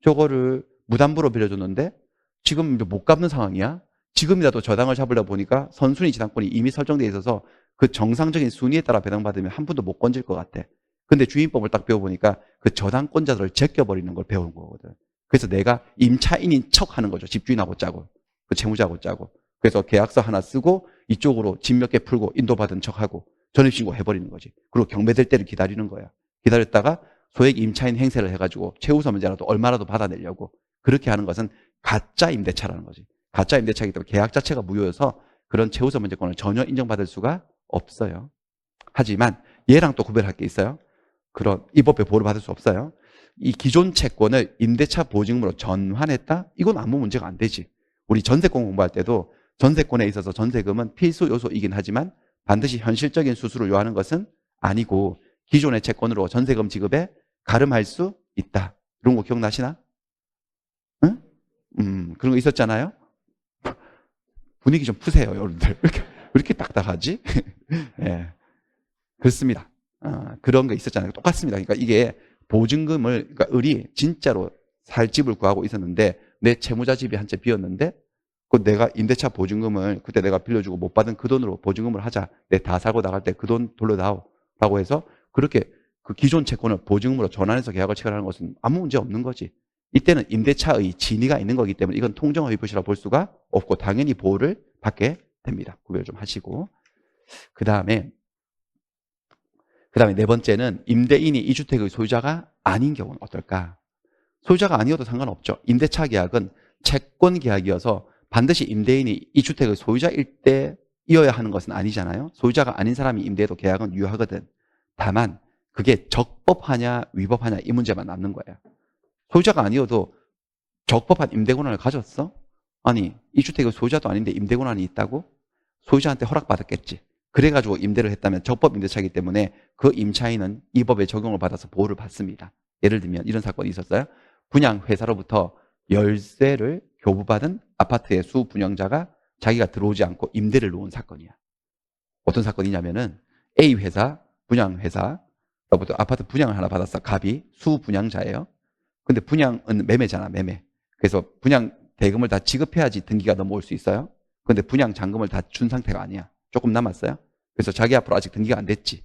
저거를 무담보로 빌려줬는데 지금 이제 못 갚는 상황이야. 지금이라도 저당을 잡으려 보니까 선순위 지당권이 이미 설정되어 있어서 그 정상적인 순위에 따라 배당받으면 한 푼도 못 건질 것 같아. 근데 주임법을 딱 배워보니까 그 저당권자들을 제껴버리는 걸 배우는 거거든. 그래서 내가 임차인인 척 하는 거죠. 집주인하고 짜고, 그 채무자하고 짜고. 그래서 계약서 하나 쓰고 이쪽으로 집 몇 개 풀고 인도받은 척하고 전입신고 해버리는 거지. 그리고 경매될 때를 기다리는 거야. 기다렸다가 소액 임차인 행세를 해가지고 최우선 문제라도 얼마라도 받아내려고 그렇게 하는 것은 가짜 임대차라는 거지. 가짜 임대차이기 때문에 계약 자체가 무효여서 그런 최우선 문제권을 전혀 인정받을 수가 없어요. 하지만 얘랑 또 구별할 게 있어요. 그런 이 법에 보호를 받을 수 없어요. 이 기존 채권을 임대차 보증금으로 전환했다? 이건 아무 문제가 안 되지. 우리 전세권 공부할 때도 전세권에 있어서 전세금은 필수 요소이긴 하지만 반드시 현실적인 수수를 요하는 것은 아니고 기존의 채권으로 전세금 지급에 가름할 수 있다. 이런 거 기억나시나? 응? 그런 거 있었잖아요. 분위기 좀 푸세요, 여러분들. 왜 이렇게 딱딱하지? 예. 그렇습니다. 그런 거 있었잖아요. 똑같습니다. 그러니까 이게 보증금을, 그러니까 을이 진짜로 살 집을 구하고 있었는데 내 채무자 집이 한 채 비었는데 그 내가 임대차 보증금을 그때 내가 빌려주고 못 받은 그 돈으로 보증금을 하자. 내 다 사고 나갈 때 그 돈 돌려다오. 라고 해서 그렇게 그 기존 채권을 보증금으로 전환해서 계약을 체결하는 것은 아무 문제 없는 거지. 이때는 임대차의 진위가 있는 거기 때문에 이건 통정의 부실이라고 볼 수가 없고 당연히 보호를 받게 됩니다. 구별 좀 하시고. 그 다음에 네 번째는 임대인이 이 주택의 소유자가 아닌 경우는 어떨까? 소유자가 아니어도 상관없죠. 임대차 계약은 채권 계약이어서 반드시 임대인이 이 주택의 소유자일 때이어야 하는 것은 아니잖아요. 소유자가 아닌 사람이 임대해도 계약은 유효하거든. 다만 그게 적법하냐 위법하냐 이 문제만 남는 거예요. 소유자가 아니어도 적법한 임대 권한을 가졌어? 아니 이 주택의 소유자도 아닌데 임대 권한이 있다고? 소유자한테 허락받았겠지. 그래가지고 임대를 했다면 적법 임대차이기 때문에 그 임차인은 이 법의 적용을 받아서 보호를 받습니다. 예를 들면 이런 사건이 있었어요. 분양회사로부터 열쇠를 교부받은 아파트의 수분양자가 자기가 들어오지 않고 임대를 놓은 사건이야. 어떤 사건이냐면은 A 회사, 분양회사로부터 아파트 분양을 하나 받았어. 갑이 수분양자예요. 근데 분양은 매매잖아, 매매. 그래서 분양 대금을 다 지급해야지 등기가 넘어올 수 있어요. 근데 분양 잔금을 다 준 상태가 아니야. 조금 남았어요. 그래서 자기 앞으로 아직 등기가 안 됐지.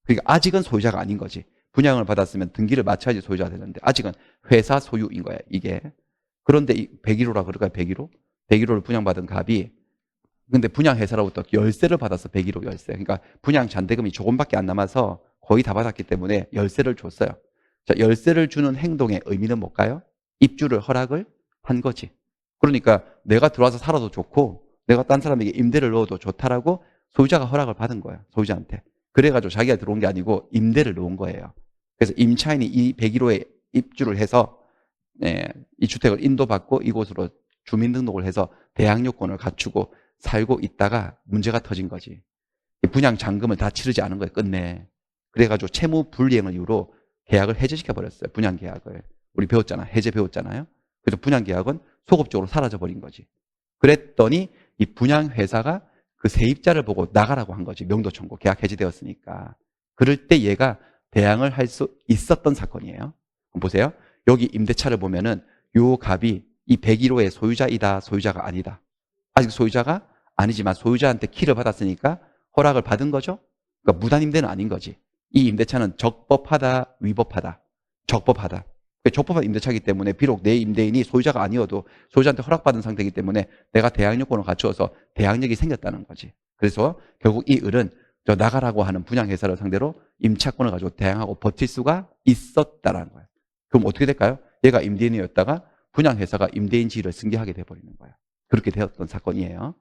그러니까 아직은 소유자가 아닌 거지. 분양을 받았으면 등기를 마쳐야지 소유자가 되는데 아직은 회사 소유인 거야, 이게. 그런데 101호라 그럴까요? 101호? 101호를 분양받은 갑이 근데 분양회사로부터 열쇠를 받았어. 101호 열쇠. 그러니까 분양 잔대금이 조금밖에 안 남아서 거의 다 받았기 때문에 열쇠를 줬어요. 자, 열쇠를 주는 행동의 의미는 뭘까요? 입주를 허락을 한 거지. 그러니까 내가 들어와서 살아도 좋고 내가 딴 사람에게 임대를 넣어도 좋다라고 소유자가 허락을 받은 거예요. 소유자한테. 그래가지고 자기가 들어온 게 아니고 임대를 놓은 거예요. 그래서 임차인이 이 101호에 입주를 해서 이 주택을 인도받고 이곳으로 주민등록을 해서 대항요건을 갖추고 살고 있다가 문제가 터진 거지. 분양 잔금을 다 치르지 않은 거예요. 끝내. 그래가지고 채무 불이행을 이유로 계약을 해제시켜 버렸어요. 분양 계약을. 우리 배웠잖아. 해제 배웠잖아요. 그래서 분양 계약은 소급적으로 사라져 버린 거지. 그랬더니 이 분양 회사가 그 세입자를 보고 나가라고 한 거지. 명도 청구. 계약 해지되었으니까. 그럴 때 얘가 대항을 할 수 있었던 사건이에요. 보세요. 여기 임대차를 보면은 요 갑이 이 101호의 소유자이다, 소유자가 아니다. 아직 소유자가 아니지만 소유자한테 키를 받았으니까 허락을 받은 거죠. 그러니까 무단 임대는 아닌 거지. 이 임대차는 적법하다, 위법하다. 적법하다. 적법한 임대차이기 때문에 비록 내 임대인이 소유자가 아니어도 소유자한테 허락받은 상태이기 때문에 내가 대항요건을 갖추어서 대항력이 생겼다는 거지. 그래서 결국 이 을은 저 나가라고 하는 분양회사를 상대로 임차권을 가지고 대항하고 버틸 수가 있었다라는 거예요. 그럼 어떻게 될까요? 얘가 임대인이었다가 분양회사가 임대인 지위를 승계하게 돼버리는 거예요. 그렇게 되었던 사건이에요.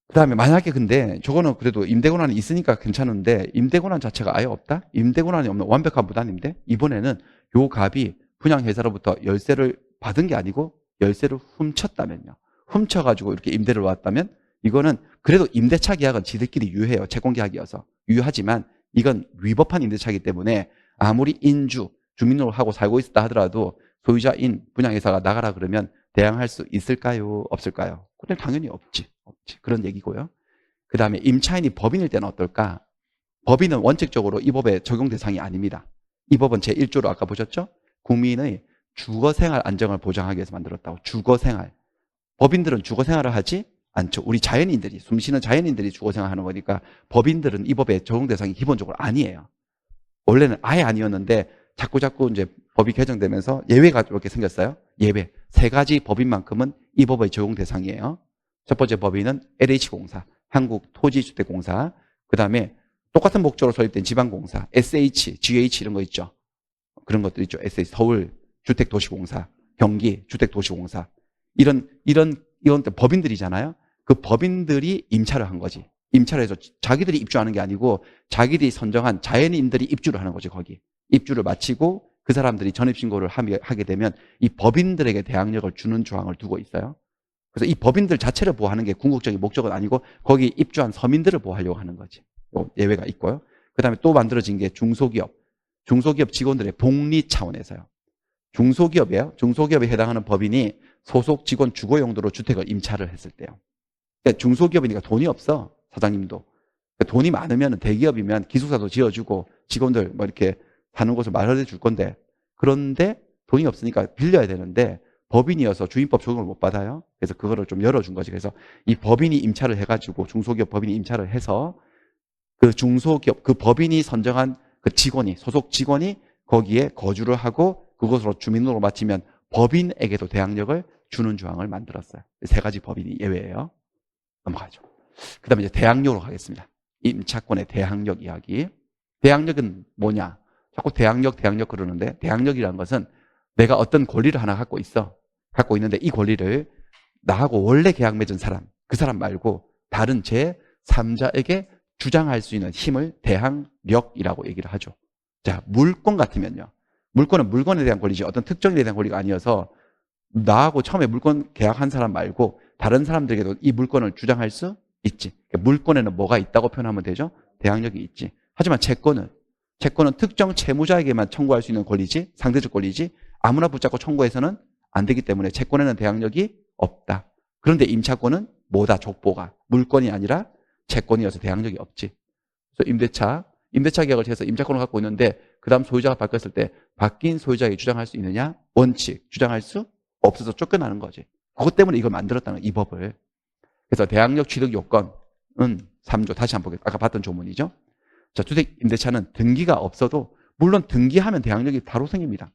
그 다음에 만약에 근데 저거는 그래도 임대권한이 있으니까 괜찮은데 임대권한 자체가 아예 없다? 임대권한이 없는 완벽한 무단임대? 이번에는 요 갑이 분양회사로부터 열쇠를 받은 게 아니고 열쇠를 훔쳤다면요. 훔쳐가지고 이렇게 임대를 왔다면 이거는 그래도 임대차 계약은 지들끼리 유효해요. 채권계약이어서. 유효하지만 이건 위법한 임대차이기 때문에 아무리 인주, 주민으로 살고 있었다 하더라도 소유자인 분양회사가 나가라 그러면 대항할 수 있을까요? 없을까요? 그건 당연히 없지. 그런 얘기고요. 그 다음에 임차인이 법인일 때는 어떨까? 법인은 원칙적으로 이 법의 적용 대상이 아닙니다. 이 법은 제1조로 아까 보셨죠? 국민의 주거생활 안정을 보장하기 위해서 만들었다고. 주거생활. 법인들은 주거생활을 하지 않죠. 우리 자연인들이, 숨쉬는 자연인들이 주거생활하는 거니까 법인들은 이 법의 적용 대상이 기본적으로 아니에요. 원래는 아예 아니었는데 자꾸 이제 법이 개정되면서 예외가 이렇게 생겼어요. 예외. 3가지 법인만큼은 이 법의 적용 대상이에요. 첫 번째 법인은 LH공사, 한국토지주택공사. 그 다음에 똑같은 목적으로 설립된 지방공사, SH, GH 이런 거 있죠. 그런 것들 있죠. SH, 서울 주택도시공사, 경기 주택도시공사. 이런 법인들이잖아요. 그 법인들이 임차를 한 거지. 임차를 해서 자기들이 입주하는 게 아니고 자기들이 선정한 자연인들이 입주를 하는 거지, 거기. 입주를 마치고 그 사람들이 전입신고를 하게 되면 이 법인들에게 대항력을 주는 조항을 두고 있어요. 그래서 이 법인들 자체를 보호하는 게 궁극적인 목적은 아니고 거기 입주한 서민들을 보호하려고 하는 거지. 예외가 있고요. 그 다음에 또 만들어진 게 중소기업. 중소기업 직원들의 복리 차원에서요. 중소기업이에요. 중소기업에 해당하는 법인이 소속 직원 주거 용도로 주택을 임차를 했을 때요. 그러니까 중소기업이니까 돈이 없어, 사장님도. 그러니까 돈이 많으면 대기업이면 기숙사도 지어주고 직원들 뭐 이렇게 사는 곳을 마련해 줄 건데, 그런데 돈이 없으니까 빌려야 되는데 법인이어서 주인법 적용을 못 받아요. 그래서 그거를 좀 열어준 거지. 그래서 이 법인이 임차를 해가지고 중소기업 법인이 임차를 해서 그 중소기업 그 법인이 선정한 그 직원이 소속 직원이 거기에 거주를 하고 그것으로 주민으로 마치면 법인에게도 대항력을 주는 조항을 만들었어요. 세 가지 법인이 예외예요. 넘어가죠. 그 다음에 이제 대항력으로 가겠습니다. 임차권의 대항력 이야기. 대항력은 뭐냐? 자꾸 대항력 그러는데, 대항력이라는 것은 내가 어떤 권리를 하나 갖고 있어. 갖고 있는데 이 권리를 나하고 원래 계약 맺은 사람, 그 사람 말고 다른 제3자에게 주장할 수 있는 힘을 대항력이라고 얘기를 하죠. 자, 물권 같으면요. 물권은 물건에 대한 권리지 어떤 특정에 대한 권리가 아니어서 나하고 처음에 물건 계약한 사람 말고 다른 사람들에게도 이 물건을 주장할 수 있지. 그러니까 물권에는 뭐가 있다고 표현하면 되죠? 대항력이 있지. 하지만 채권은 특정 채무자에게만 청구할 수 있는 권리지, 상대적 권리지, 아무나 붙잡고 청구해서는 안 되기 때문에 채권에는 대항력이 없다. 그런데 임차권은 뭐다? 족보가. 물건이 아니라 채권이어서 대항력이 없지. 그래서 임대차 계약을 해서 임차권을 갖고 있는데 그 다음 소유자가 바뀌었을 때 바뀐 소유자에게 주장할 수 있느냐? 원칙, 주장할 수 없어서 쫓겨나는 거지. 그것 때문에 이걸 만들었다는 이 법을. 그래서 대항력 취득 요건은 3조. 다시 한번 보겠습니다. 아까 봤던 조문이죠. 자, 주택 임대차는 등기가 없어도 물론 등기하면 대항력이 바로 생깁니다.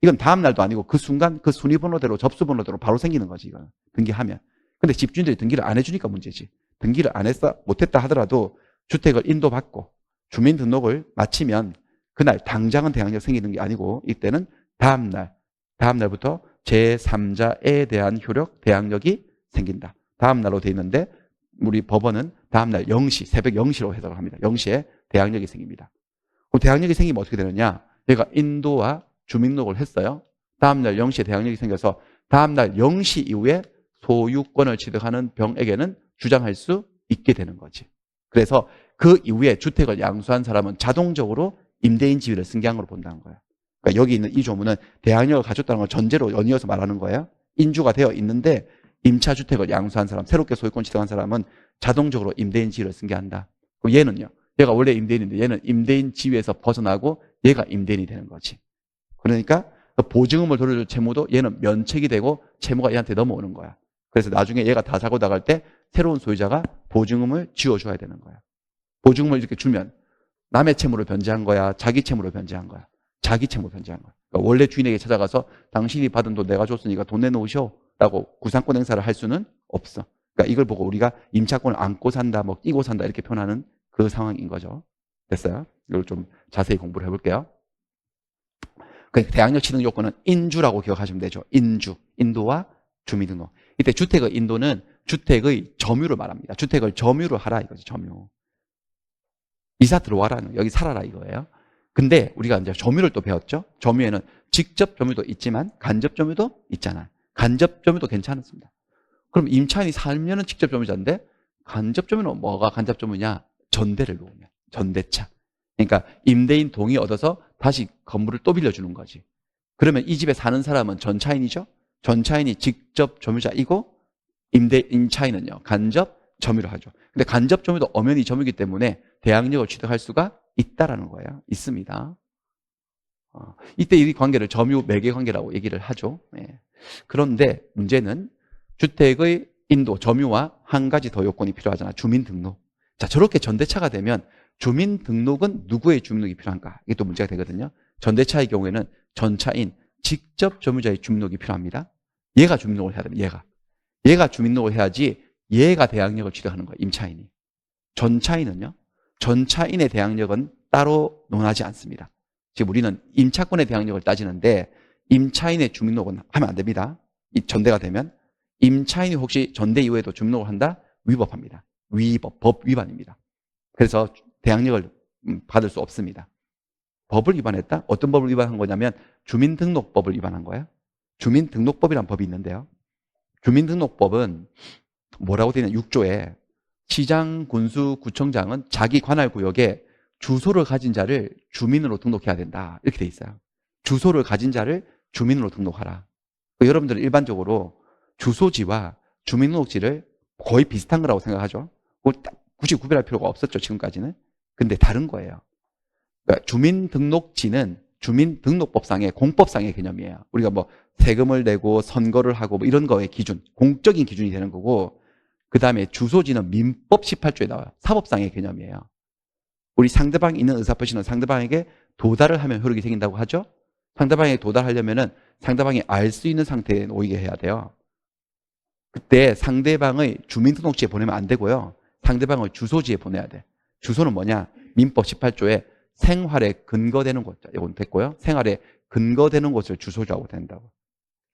이건 다음 날도 아니고 그 순간 그 순위번호대로 접수번호대로 바로 생기는 거지. 이건 등기하면. 근데 집주인들이 등기를 안 해주니까 문제지. 등기를 안 했어 못했다 하더라도 주택을 인도받고 주민등록을 마치면 그날 당장은 대항력 생기는 게 아니고 이때는 다음 날부터 제3자에 대한 효력 대항력이 생긴다. 다음 날로 돼 있는데 우리 법원은 다음 날 0시, 새벽 0시로 해석을 합니다. 0시에 대항력이 생깁니다. 그럼 대항력이 생기면 어떻게 되느냐? 얘가 인도와 주민등록을 했어요. 다음 날 0시에 대항력이 생겨서 다음 날 0시 이후에 소유권을 취득하는 병에게는 주장할 수 있게 되는 거지. 그래서 그 이후에 주택을 양수한 사람은 자동적으로 임대인 지위를 승계한 걸로 본다는 거예요. 그러니까 여기 있는 이 조문은 대항력을 가졌다는 걸 전제로 연이어서 말하는 거예요. 인주가 되어 있는데 임차주택을 양수한 사람, 새롭게 소유권 취득한 사람은 자동적으로 임대인 지위를 승계한다. 그럼 얘는요. 얘가 원래 임대인인데 얘는 임대인 지위에서 벗어나고 얘가 임대인이 되는 거지. 그러니까 보증금을 돌려줄 채무도 얘는 면책이 되고 채무가 얘한테 넘어오는 거야. 그래서 나중에 얘가 다 사고 나갈 때 새로운 소유자가 보증금을 지어줘야 되는 거야. 보증금을 이렇게 주면 남의 채무로 변제한 거야? 자기 채무로 변제한 거야? 자기 채무로 변제한 거야. 그러니까 원래 주인에게 찾아가서 당신이 받은 돈 내가 줬으니까 돈 내놓으셔 라고 구상권 행사를 할 수는 없어. 그러니까 이걸 보고 우리가 임차권을 안고 산다, 뭐 끼고 산다 이렇게 표현하는 그 상황인 거죠. 됐어요? 이걸 좀 자세히 공부를 해볼게요. 그러니까 대항력 취득 요건은 인주라고 기억하시면 되죠. 인도와 주민등록. 이때 주택의 인도는 주택의 점유를 말합니다. 주택을 점유를 하라 이거지, 점유. 이사 들어와라는, 여기 살아라 이거예요. 근데 우리가 이제 점유를 또 배웠죠. 점유에는 직접 점유도 있지만 간접 점유도 있잖아. 간접 점유도 괜찮습니다. 그럼 임차인이 살면은 직접 점유자인데 간접 점유는 뭐가 간접 점유냐? 전대를 놓으면, 전대차. 그러니까 임대인 동의 얻어서 다시 건물을 또 빌려주는 거지. 그러면 이 집에 사는 사람은 전차인이죠. 전차인이 직접 점유자이고 임차인은요 간접 점유를 하죠. 근데 간접 점유도 엄연히 점유이기 때문에 대항력을 취득할 수가 있다라는 거예요. 있습니다. 이때 이 관계를 점유 매개 관계라고 얘기를 하죠. 네. 그런데 문제는 주택의 인도, 점유와 한 가지 더 요건이 필요하잖아. 주민등록. 자, 저렇게 전대차가 되면 주민등록은 누구의 주민등록이 필요한가? 이게 또 문제가 되거든요. 전대차의 경우에는 전차인 직접 점유자의 주민등록이 필요합니다. 얘가 주민등록을 해야 됩니다. 얘가 주민등록을 해야지 얘가 대항력을 취득하는 거예요. 임차인이. 전차인은요. 전차인의 대항력은 따로 논하지 않습니다. 지금 우리는 임차권의 대항력을 따지는데 임차인의 주민등록은 하면 안 됩니다. 이 전대가 되면 임차인이 혹시 전대 이후에도 주민등록을 한다? 위법합니다. 법 위반입니다. 그래서 대항력을 받을 수 없습니다. 법을 위반했다? 어떤 법을 위반한 거냐면 주민등록법을 위반한 거예요. 주민등록법이라는 법이 있는데요. 주민등록법은 뭐라고 되어 있냐? 6조에 시장, 군수, 구청장은 자기 관할 구역에 주소를 가진 자를 주민으로 등록해야 된다. 이렇게 돼 있어요. 주소를 가진 자를 주민으로 등록하라. 여러분들은 일반적으로 주소지와 주민등록지를 거의 비슷한 거라고 생각하죠. 굳이 구별할 필요가 없었죠, 지금까지는. 근데 다른 거예요. 그러니까 주민등록지는 주민등록법상의 공법상의 개념이에요. 우리가 뭐 세금을 내고 선거를 하고 뭐 이런 거의 기준, 공적인 기준이 되는 거고, 그 다음에 주소지는 민법 18조에 나와요. 사법상의 개념이에요. 우리 상대방이 있는 의사표시는 상대방에게 도달을 하면 효력이 생긴다고 하죠. 상대방에게 도달하려면은 상대방이 알 수 있는 상태에 놓이게 해야 돼요. 그때 상대방의 주민등록지에 보내면 안 되고요. 상대방의 주소지에 보내야 돼. 주소는 뭐냐? 민법 18조에 생활에 근거되는 곳, 이건 됐고요. 생활에 근거되는 곳을 주소지라고 된다고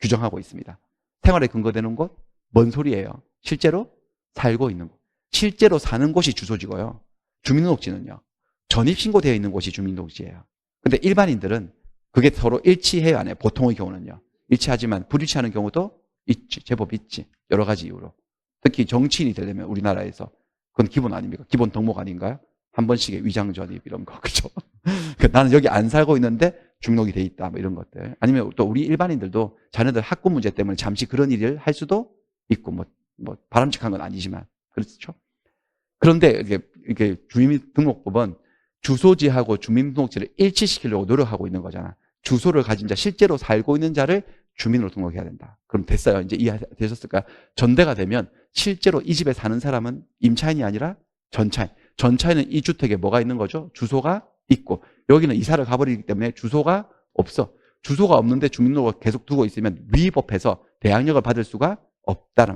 규정하고 있습니다. 생활에 근거되는 곳? 뭔 소리예요? 실제로 살고 있는 곳. 실제로 사는 곳이 주소지고요. 주민등록지는요. 전입신고되어 있는 곳이 주민등록지예요. 근데 일반인들은 그게 서로 일치해야 안 해요. 보통의 경우는요. 일치하지만 불일치하는 경우도 있지. 제법 있지. 여러 가지 이유로. 특히 정치인이 되려면 우리나라에서 그건 기본 아닙니까? 기본 덕목 아닌가요? 한 번씩의 위장 전입 이런 거. 그죠? 나는 여기 안 살고 있는데 주민등록이 돼 있다. 뭐 이런 것들. 아니면 또 우리 일반인들도 자녀들 학군 문제 때문에 잠시 그런 일을 할 수도 있고 뭐 바람직한 건 아니지만 그렇죠. 그런데 이게 주민등록법은 주소지하고 주민등록지를 일치시키려고 노력하고 있는 거잖아. 주소를 가진 자, 실제로 살고 있는 자를 주민으로 등록해야 된다. 그럼 됐어요. 이제 이해되셨을까요? 전대가 되면 실제로 이 집에 사는 사람은 임차인이 아니라 전차인. 전차인은 이 주택에 뭐가 있는 거죠? 주소가 있고, 여기는 이사를 가버리기 때문에 주소가 없어. 주소가 없는데 주민등록을 계속 두고 있으면 위법해서 대항력을 받을 수가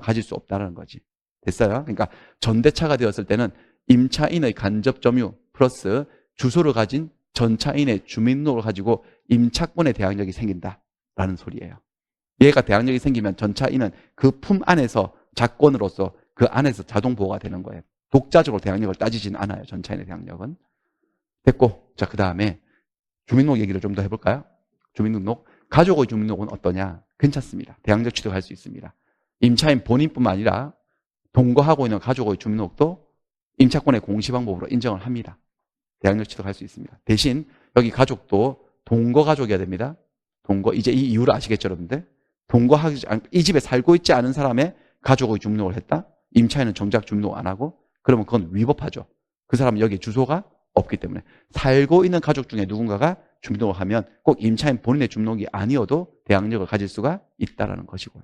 가질 수 없다는 거지. 됐어요? 그러니까 전대차가 되었을 때는 임차인의 간접 점유 플러스 주소를 가진 전차인의 주민등록을 가지고 임차권의 대항력이 생긴다라는 소리예요. 얘가 대항력이 생기면 전차인은 그 품 안에서 자권으로서 그 안에서 자동 보호가 되는 거예요. 독자적으로 대항력을 따지진 않아요. 전차인의 대항력은. 됐고, 자, 그 다음에 주민등록 얘기를 좀 더 해볼까요? 주민등록. 가족의 주민등록은 어떠냐? 괜찮습니다. 대항력 취득할 수 있습니다. 임차인 본인뿐만 아니라 동거하고 있는 가족의 주민등록도 임차권의 공시방법으로 인정을 합니다. 대항력 취득할 수 있습니다. 대신 여기 가족도 동거 가족이어야 됩니다. 동거, 이제 이 이유를 아시겠죠, 여러분들? 이 집에 살고 있지 않은 사람의 가족의 주민등록을 했다? 임차인은 정작 주민등록 안 하고? 그러면 그건 위법하죠. 그 사람은 여기에 주소가 없기 때문에. 살고 있는 가족 중에 누군가가 주민등록을 하면 꼭 임차인 본인의 주민등록이 아니어도 대항력을 가질 수가 있다는 것이고요.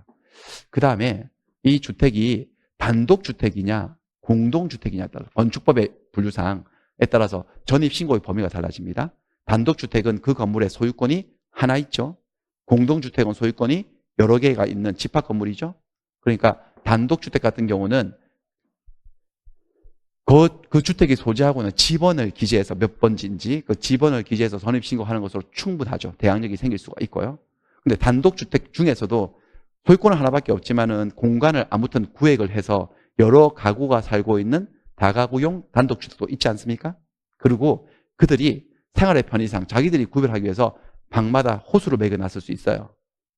그 다음에 이 주택이 단독주택이냐 공동주택이냐에 따라 건축법의 분류상에 따라서 전입신고의 범위가 달라집니다. 단독주택은 그 건물의 소유권이 하나 있죠. 공동주택은 소유권이 여러 개가 있는 집합건물이죠. 그러니까 단독주택 같은 경우는 그 주택이 소지하고 있는 지번을 기재해서 몇 번지인지 그 지번을 기재해서 전입신고하는 것으로 충분하죠. 대항력이 생길 수가 있고요. 근데 단독주택 중에서도 소유권은 하나밖에 없지만은 공간을 아무튼 구획을 해서 여러 가구가 살고 있는 다가구용 단독주택도 있지 않습니까? 그리고 그들이 생활의 편의상 자기들이 구별하기 위해서 방마다 호수를 매겨놨을 수 있어요.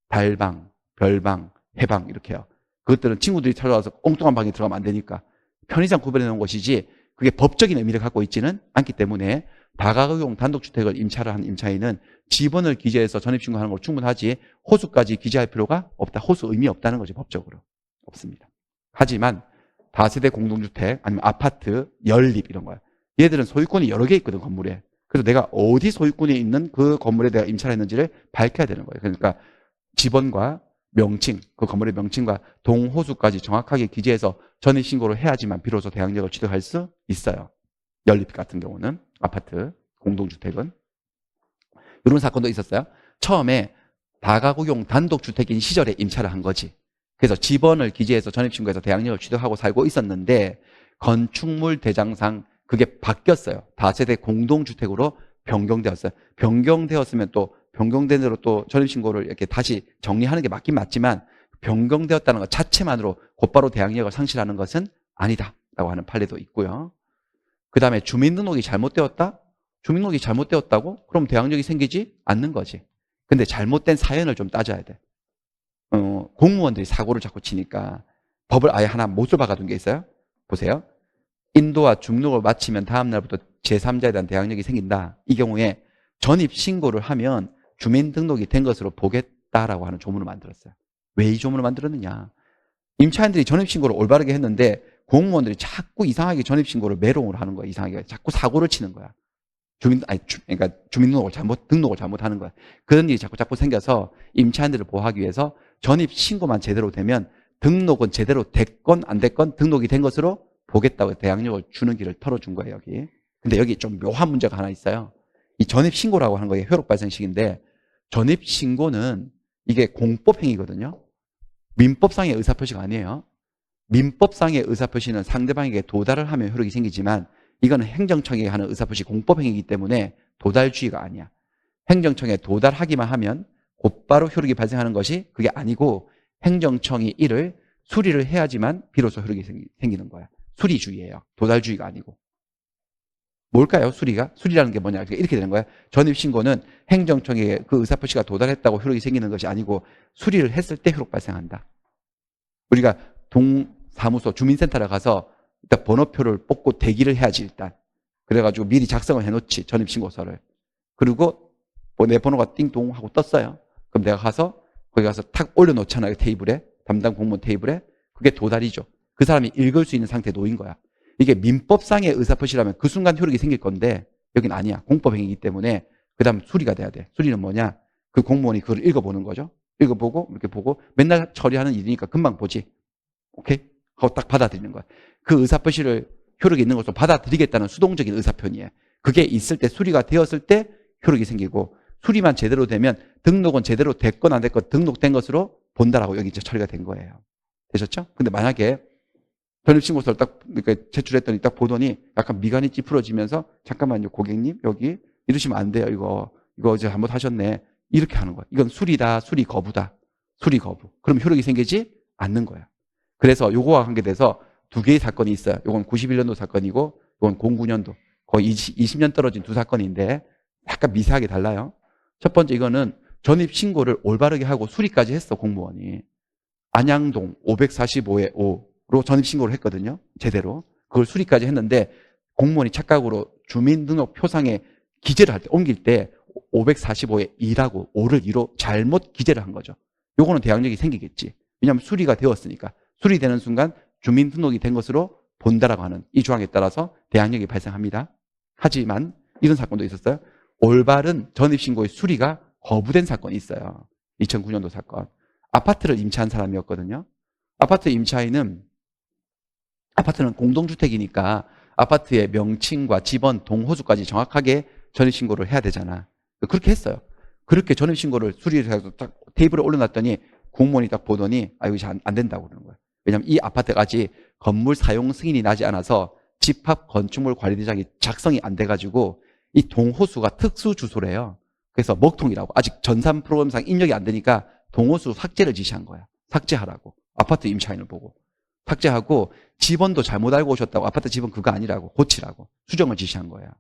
달방, 별방, 해방 이렇게요. 그것들은 친구들이 찾아와서 엉뚱한 방에 들어가면 안 되니까 편의상 구별해 놓은 것이지 그게 법적인 의미를 갖고 있지는 않기 때문에 다가구용 단독주택을 임차를 한 임차인은 지번을 기재해서 전입신고하는 걸 충분하지 호수까지 기재할 필요가 없다. 호수 의미 없다는 거지 법적으로. 없습니다. 하지만 다세대 공동주택 아니면 아파트, 연립 이런 거야. 얘들은 소유권이 여러 개 있거든 건물에. 그래서 내가 어디 소유권이 있는 그 건물에 내가 임차를 했는지를 밝혀야 되는 거예요. 그러니까 지번과 명칭, 그 건물의 명칭과 동호수까지 정확하게 기재해서 전입신고를 해야지만 비로소 대항력을 취득할 수 있어요. 연립 같은 경우는 아파트, 공동주택은 이런 사건도 있었어요. 처음에 다가구용 단독주택인 시절에 임차를 한 거지. 그래서 집원을 기재해서 전입신고해서 대항력을 취득하고 살고 있었는데 건축물 대장상 그게 바뀌었어요. 다세대 공동주택으로 변경되었어요. 변경되었으면 또 변경된 대로 또 전입신고를 이렇게 다시 정리하는 게 맞긴 맞지만 변경되었다는 것 자체만으로 곧바로 대항력을 상실하는 것은 아니다라고 하는 판례도 있고요. 그 다음에 주민등록이 잘못되었다? 주민등록이 잘못되었다고? 그럼 대항력이 생기지 않는 거지. 근데 잘못된 사연을 좀 따져야 돼. 공무원들이 사고를 자꾸 치니까 법을 아예 하나 못을 박아둔 게 있어요. 보세요. 인도와 중록을 마치면 다음 날부터 제3자에 대한 대항력이 생긴다. 이 경우에 전입신고를 하면 주민등록이 된 것으로 보겠다라고 하는 조문을 만들었어요. 왜 이 조문을 만들었느냐. 임차인들이 전입신고를 올바르게 했는데 공무원들이 자꾸 이상하게 전입신고를 메롱을 하는 거야. 이상하게 자꾸 사고를 치는 거야. 그러니까 등록을 잘못하는 거야. 그런 일이 자꾸 생겨서 임차인들을 보호하기 위해서 전입신고만 제대로 되면 등록은 제대로 됐건 안 됐건 등록이 된 것으로 보겠다고 대항력을 주는 길을 털어준 거예요, 여기. 근데 여기 좀 묘한 문제가 하나 있어요. 이 전입신고라고 하는 거에 효력 발생식인데 전입신고는 이게 공법행위거든요. 민법상의 의사표시가 아니에요. 민법상의 의사표시는 상대방에게 도달을 하면 효력이 생기지만 이거는 행정청이 하는 의사표시 공법행위이기 때문에 도달주의가 아니야. 행정청에 도달하기만 하면 곧바로 효력이 발생하는 것이 그게 아니고 행정청이 이를 수리를 해야지만 비로소 효력이 생기는 거야. 수리주의예요. 도달주의가 아니고. 뭘까요? 수리라는 게 뭐냐? 이렇게 되는 거야. 전입신고는 행정청에 그 의사표시가 도달했다고 효력이 생기는 것이 아니고 수리를 했을 때 효력 발생한다. 우리가 동사무소 주민센터를 가서 일단 번호표를 뽑고 대기를 해야지 일단. 그래가지고 미리 작성을 해놓지 전입신고서를. 그리고 뭐 내 번호가 띵동 하고 떴어요. 그럼 내가 가서 거기 가서 탁 올려놓잖아요. 테이블에. 담당 공무원 테이블에. 그게 도달이죠. 그 사람이 읽을 수 있는 상태에 놓인 거야. 이게 민법상의 의사표시라면 그 순간 효력이 생길 건데 여긴 아니야. 공법행위이기 때문에 그 다음 수리가 돼야 돼. 수리는 뭐냐? 그 공무원이 그걸 읽어보는 거죠. 읽어보고 이렇게 보고 맨날 처리하는 일이니까 금방 보지. 오케이? 하고 딱 받아들이는 거야. 그 의사표시를 효력이 있는 것으로 받아들이겠다는 수동적인 의사표현이에요. 그게 있을 때 수리가 되었을 때 효력이 생기고 수리만 제대로 되면 등록은 제대로 됐건 안 됐건 등록된 것으로 본다라고 여기 이제 처리가 된 거예요. 되셨죠? 근데 만약에 전입신고서를 딱 이렇게 제출했더니 딱 보더니 약간 미간이 찌푸러지면서 잠깐만요 고객님 여기 이러시면 안 돼요. 이거 이제 잘못하셨네. 이렇게 하는 거야. 이건 수리다. 수리 거부다. 수리 거부. 그럼 효력이 생기지 않는 거야. 그래서 요거와 관계돼서 두 개의 사건이 있어요. 요건 91년도 사건이고 요건 09년도 거의 20년 떨어진 두 사건인데 약간 미세하게 달라요. 첫 번째 이거는 전입신고를 올바르게 하고 수리까지 했어 공무원이. 안양동 545의 5로 전입신고를 했거든요. 제대로. 그걸 수리까지 했는데 공무원이 착각으로 주민등록 표상에 기재를 할 때 옮길 때 545의 2라고 5를 2로 잘못 기재를 한 거죠. 요거는 대항력이 생기겠지. 왜냐하면 수리가 되었으니까. 수리되는 순간 주민등록이 된 것으로 본다라고 하는 이 조항에 따라서 대항력이 발생합니다. 하지만 이런 사건도 있었어요. 올바른 전입신고의 수리가 거부된 사건이 있어요. 2009년도 사건. 아파트를 임차한 사람이었거든요. 아파트는 공동주택이니까 아파트의 명칭과 집원, 동호수까지 정확하게 전입신고를 해야 되잖아. 그렇게 했어요. 그렇게 전입신고를 수리를 해서 딱 테이블에 올려놨더니 공무원이 딱 보더니 이거 잘 안 된다고 그러는 거예요. 왜냐하면 이 아파트가 아직 건물 사용 승인이 나지 않아서 집합 건축물 관리대장이 작성이 안 돼가지고 이 동호수가 특수 주소래요. 그래서 먹통이라고 아직 전산 프로그램상 입력이 안 되니까 동호수 삭제를 지시한 거야. 삭제하라고. 아파트 임차인을 보고. 삭제하고 집원도 잘못 알고 오셨다고 아파트 집원 그거 아니라고 고치라고 수정을 지시한 거야.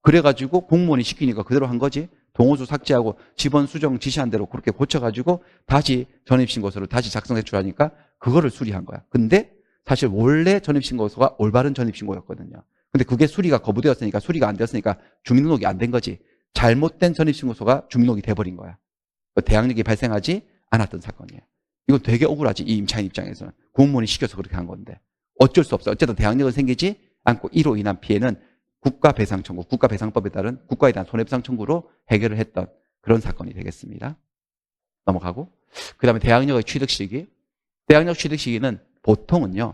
그래가지고 공무원이 시키니까 그대로 한 거지. 동호수 삭제하고 집원 수정 지시한 대로 그렇게 고쳐가지고 다시 전입신고서를 다시 작성해 주라니까 그거를 수리한 거야. 근데 사실 원래 전입신고서가 올바른 전입신고였거든요. 근데 그게 수리가 거부되었으니까 수리가 안 되었으니까 주민등록이 안 된 거지. 잘못된 전입신고서가 주민등록이 돼버린 거야. 대항력이 발생하지 않았던 사건이에요. 이거 되게 억울하지. 이 임차인 입장에서는. 공무원이 시켜서 그렇게 한 건데. 어쩔 수 없어. 어쨌든 대항력은 생기지 않고 이로 인한 피해는 국가배상 청구, 국가배상법에 따른 국가에 대한 손해배상 청구로 해결을 했던 그런 사건이 되겠습니다. 넘어가고. 그 다음에 대항력의 취득 시기. 대항력 취득 시기는 보통은요.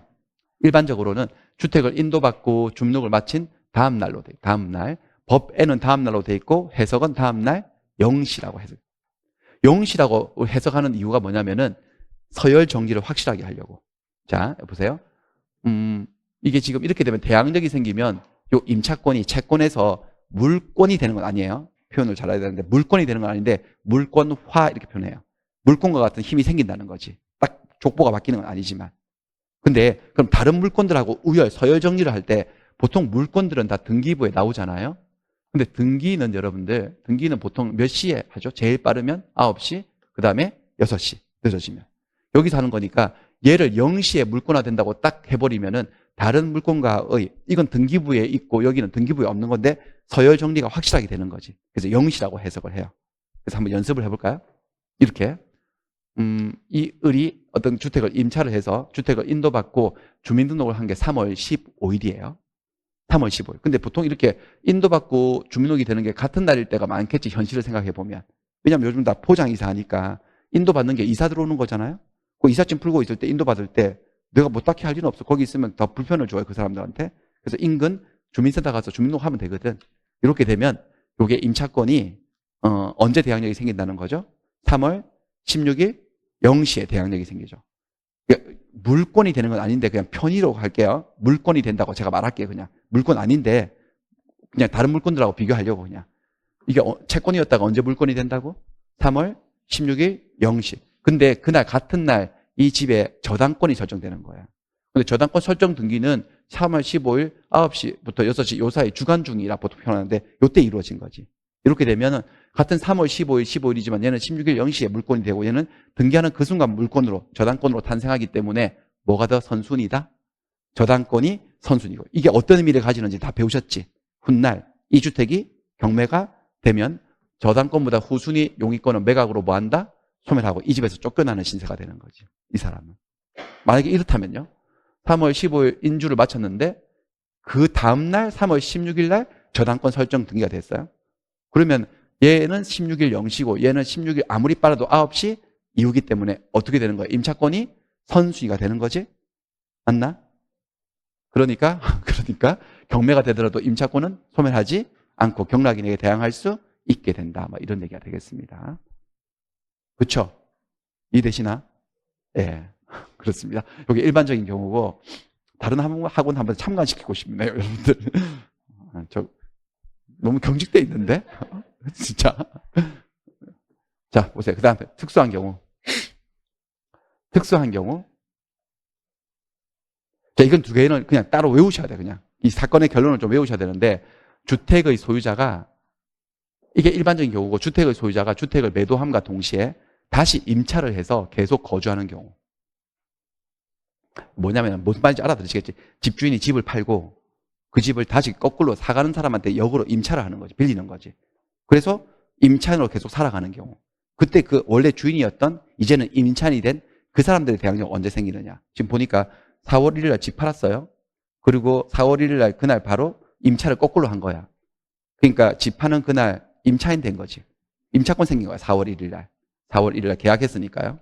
일반적으로는 주택을 인도받고 주민등록을 마친 다음 날로 돼. 다음 날. 법에는 다음 날로 돼 있고 해석은 다음 날 0시라고 해석. 0시라고 해석하는 이유가 뭐냐면은 서열 정리를 확실하게 하려고. 자, 보세요. 이게 지금 이렇게 되면 대항력이 생기면 요 임차권이 채권에서 물권이 되는 건 아니에요. 표현을 잘 해야 되는데 물권이 되는 건 아닌데 물권화 이렇게 표현해요. 물권과 같은 힘이 생긴다는 거지. 딱 족보가 바뀌는 건 아니지만. 근데 그럼 다른 물권들하고 우열, 서열 정리를 할 때 보통 물권들은 다 등기부에 나오잖아요. 근데 등기는 여러분들, 등기는 보통 몇 시에 하죠? 제일 빠르면 9시, 그 다음에 6시, 늦어지면. 여기서 하는 거니까 얘를 0시에 물권화 된다고 딱 해버리면은 다른 물권과의, 이건 등기부에 있고 여기는 등기부에 없는 건데 서열 정리가 확실하게 되는 거지. 그래서 0시라고 해석을 해요. 그래서 한번 연습을 해볼까요? 이렇게. 이 을이 어떤 주택을 임차를 해서 주택을 인도받고 주민등록을 한 게 3월 15일이에요. 3월 15일. 근데 보통 이렇게 인도받고 주민등록이 되는 게 같은 날일 때가 많겠지, 현실을 생각해 보면. 왜냐면 요즘 다 포장 이사하니까 인도받는 게 이사 들어오는 거잖아요. 그 이삿짐 풀고 있을 때 인도받을 때 내가 뭐 딱히 할 일은 없어. 거기 있으면 더 불편을 줘요, 그 사람들한테. 그래서 인근 주민센터 가서 주민등록 하면 되거든. 이렇게 되면 요게 임차권이 언제 대항력이 생긴다는 거죠? 3월 16일 0시에 대항력이 생기죠. 물권이 되는 건 아닌데 그냥 편의로 할게요. 물권이 된다고 제가 말할게요. 그냥 물권 아닌데 그냥 다른 물권들하고 비교하려고 그냥. 이게 채권이었다가 언제 물권이 된다고? 3월 16일 0시. 근데 그날 같은 날 이 집에 저당권이 설정되는 거예요. 근데 저당권 설정 등기는 3월 15일 9시부터 6시 요 사이 주간 중이라 보통 표현하는데 요때 이루어진 거지. 이렇게 되면은 같은 3월 15일, 15일이지만 얘는 16일 0시에 물권이 되고 얘는 등기하는 그 순간 물권으로, 저당권으로 탄생하기 때문에 뭐가 더 선순위다? 저당권이 선순위고. 이게 어떤 의미를 가지는지 다 배우셨지? 훗날 이 주택이 경매가 되면 저당권보다 후순위 용의권은 매각으로 뭐 한다? 소멸하고 이 집에서 쫓겨나는 신세가 되는 거지. 이 사람은. 만약에 이렇다면요. 3월 15일 인주를 마쳤는데 그 다음날 3월 16일 날 저당권 설정 등기가 됐어요. 그러면 얘는 16일 0시고 얘는 16일 아무리 빨라도 9시 이후기 때문에 어떻게 되는 거야? 임차권이 선순위가 되는 거지? 맞나? 그러니까 경매가 되더라도 임차권은 소멸하지 않고 경락인에게 대항할 수 있게 된다. 뭐 이런 얘기가 되겠습니다. 그렇죠? 이해되시나? 예, 그렇습니다. 이게 일반적인 경우고 다른 학원 한번 참관시키고 싶네요, 여러분들. 저 너무 경직돼 있는데? 진짜. 자, 보세요. 그 다음에 특수한 경우. 특수한 경우. 자, 이건 두 개는 그냥 따로 외우셔야 돼요, 그냥. 이 사건의 결론을 좀 외우셔야 되는데, 주택의 소유자가, 이게 일반적인 경우고, 주택의 소유자가 주택을 매도함과 동시에 다시 임차를 해서 계속 거주하는 경우. 뭐냐면, 무슨 말인지 알아들으시겠지? 집주인이 집을 팔고, 그 집을 다시 거꾸로 사가는 사람한테 역으로 임차를 하는 거지. 빌리는 거지. 그래서 임차인으로 계속 살아가는 경우. 그때 그 원래 주인이었던 이제는 임차인이 된 그 사람들의 대항력 언제 생기느냐. 지금 보니까 4월 1일 날 집 팔았어요. 그리고 4월 1일 날 그날 바로 임차를 거꾸로 한 거야. 그러니까 집 파는 그날 임차인 된 거지. 임차권 생긴 거야. 4월 1일 날. 4월 1일 날 계약했으니까요.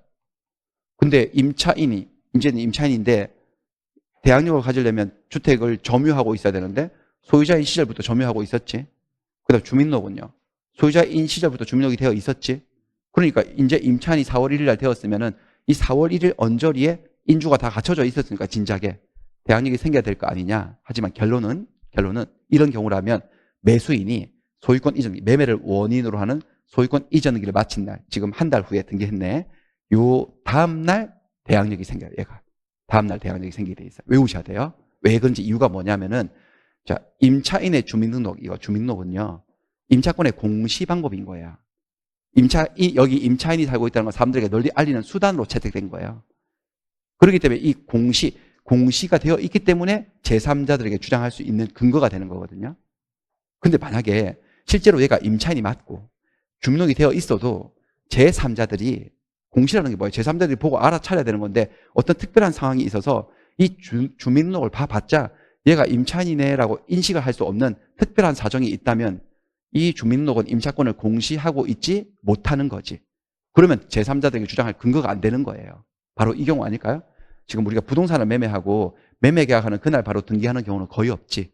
근데 임차인이 이제는 임차인인데 대항력을 가지려면 주택을 점유하고 있어야 되는데 소유자인 시절부터 점유하고 있었지. 그다음 주민등록은요. 소유자인 시절부터 주민등록이 되어 있었지. 그러니까 이제 임차인이 4월 1일 날 되었으면은 이 4월 1일 언저리에 인주가 다 갖춰져 있었으니까 진작에 대항력이 생겨야 될 거 아니냐. 하지만 결론은 이런 경우라면 매수인이 소유권 이전, 매매를 원인으로 하는 소유권 이전기를 마친 날, 지금 한 달 후에 등기했네. 요 다음 날 대항력이 생겨요. 얘가. 다음날 대항력이 생기게 돼 있어요. 외우셔야 돼요. 왜 그런지 이유가 뭐냐면은, 자, 임차인의 주민등록, 이거 주민등록은요, 임차권의 공시 방법인 거야. 여기 임차인이 살고 있다는 건 사람들에게 널리 알리는 수단으로 채택된 거예요. 그렇기 때문에 이 공시가 되어 있기 때문에 제3자들에게 주장할 수 있는 근거가 되는 거거든요. 근데 만약에 실제로 얘가 임차인이 맞고 주민등록이 되어 있어도 제3자들이 공시라는 게 뭐예요? 제3자들이 보고 알아차려야 되는 건데 어떤 특별한 상황이 있어서 이 주민등록을 봐봤자 얘가 임차인이네라고 인식을 할 수 없는 특별한 사정이 있다면 이 주민등록은 임차권을 공시하고 있지 못하는 거지. 그러면 제3자들에게 주장할 근거가 안 되는 거예요. 바로 이 경우 아닐까요? 지금 우리가 부동산을 매매하고 매매 계약하는 그날 바로 등기하는 경우는 거의 없지.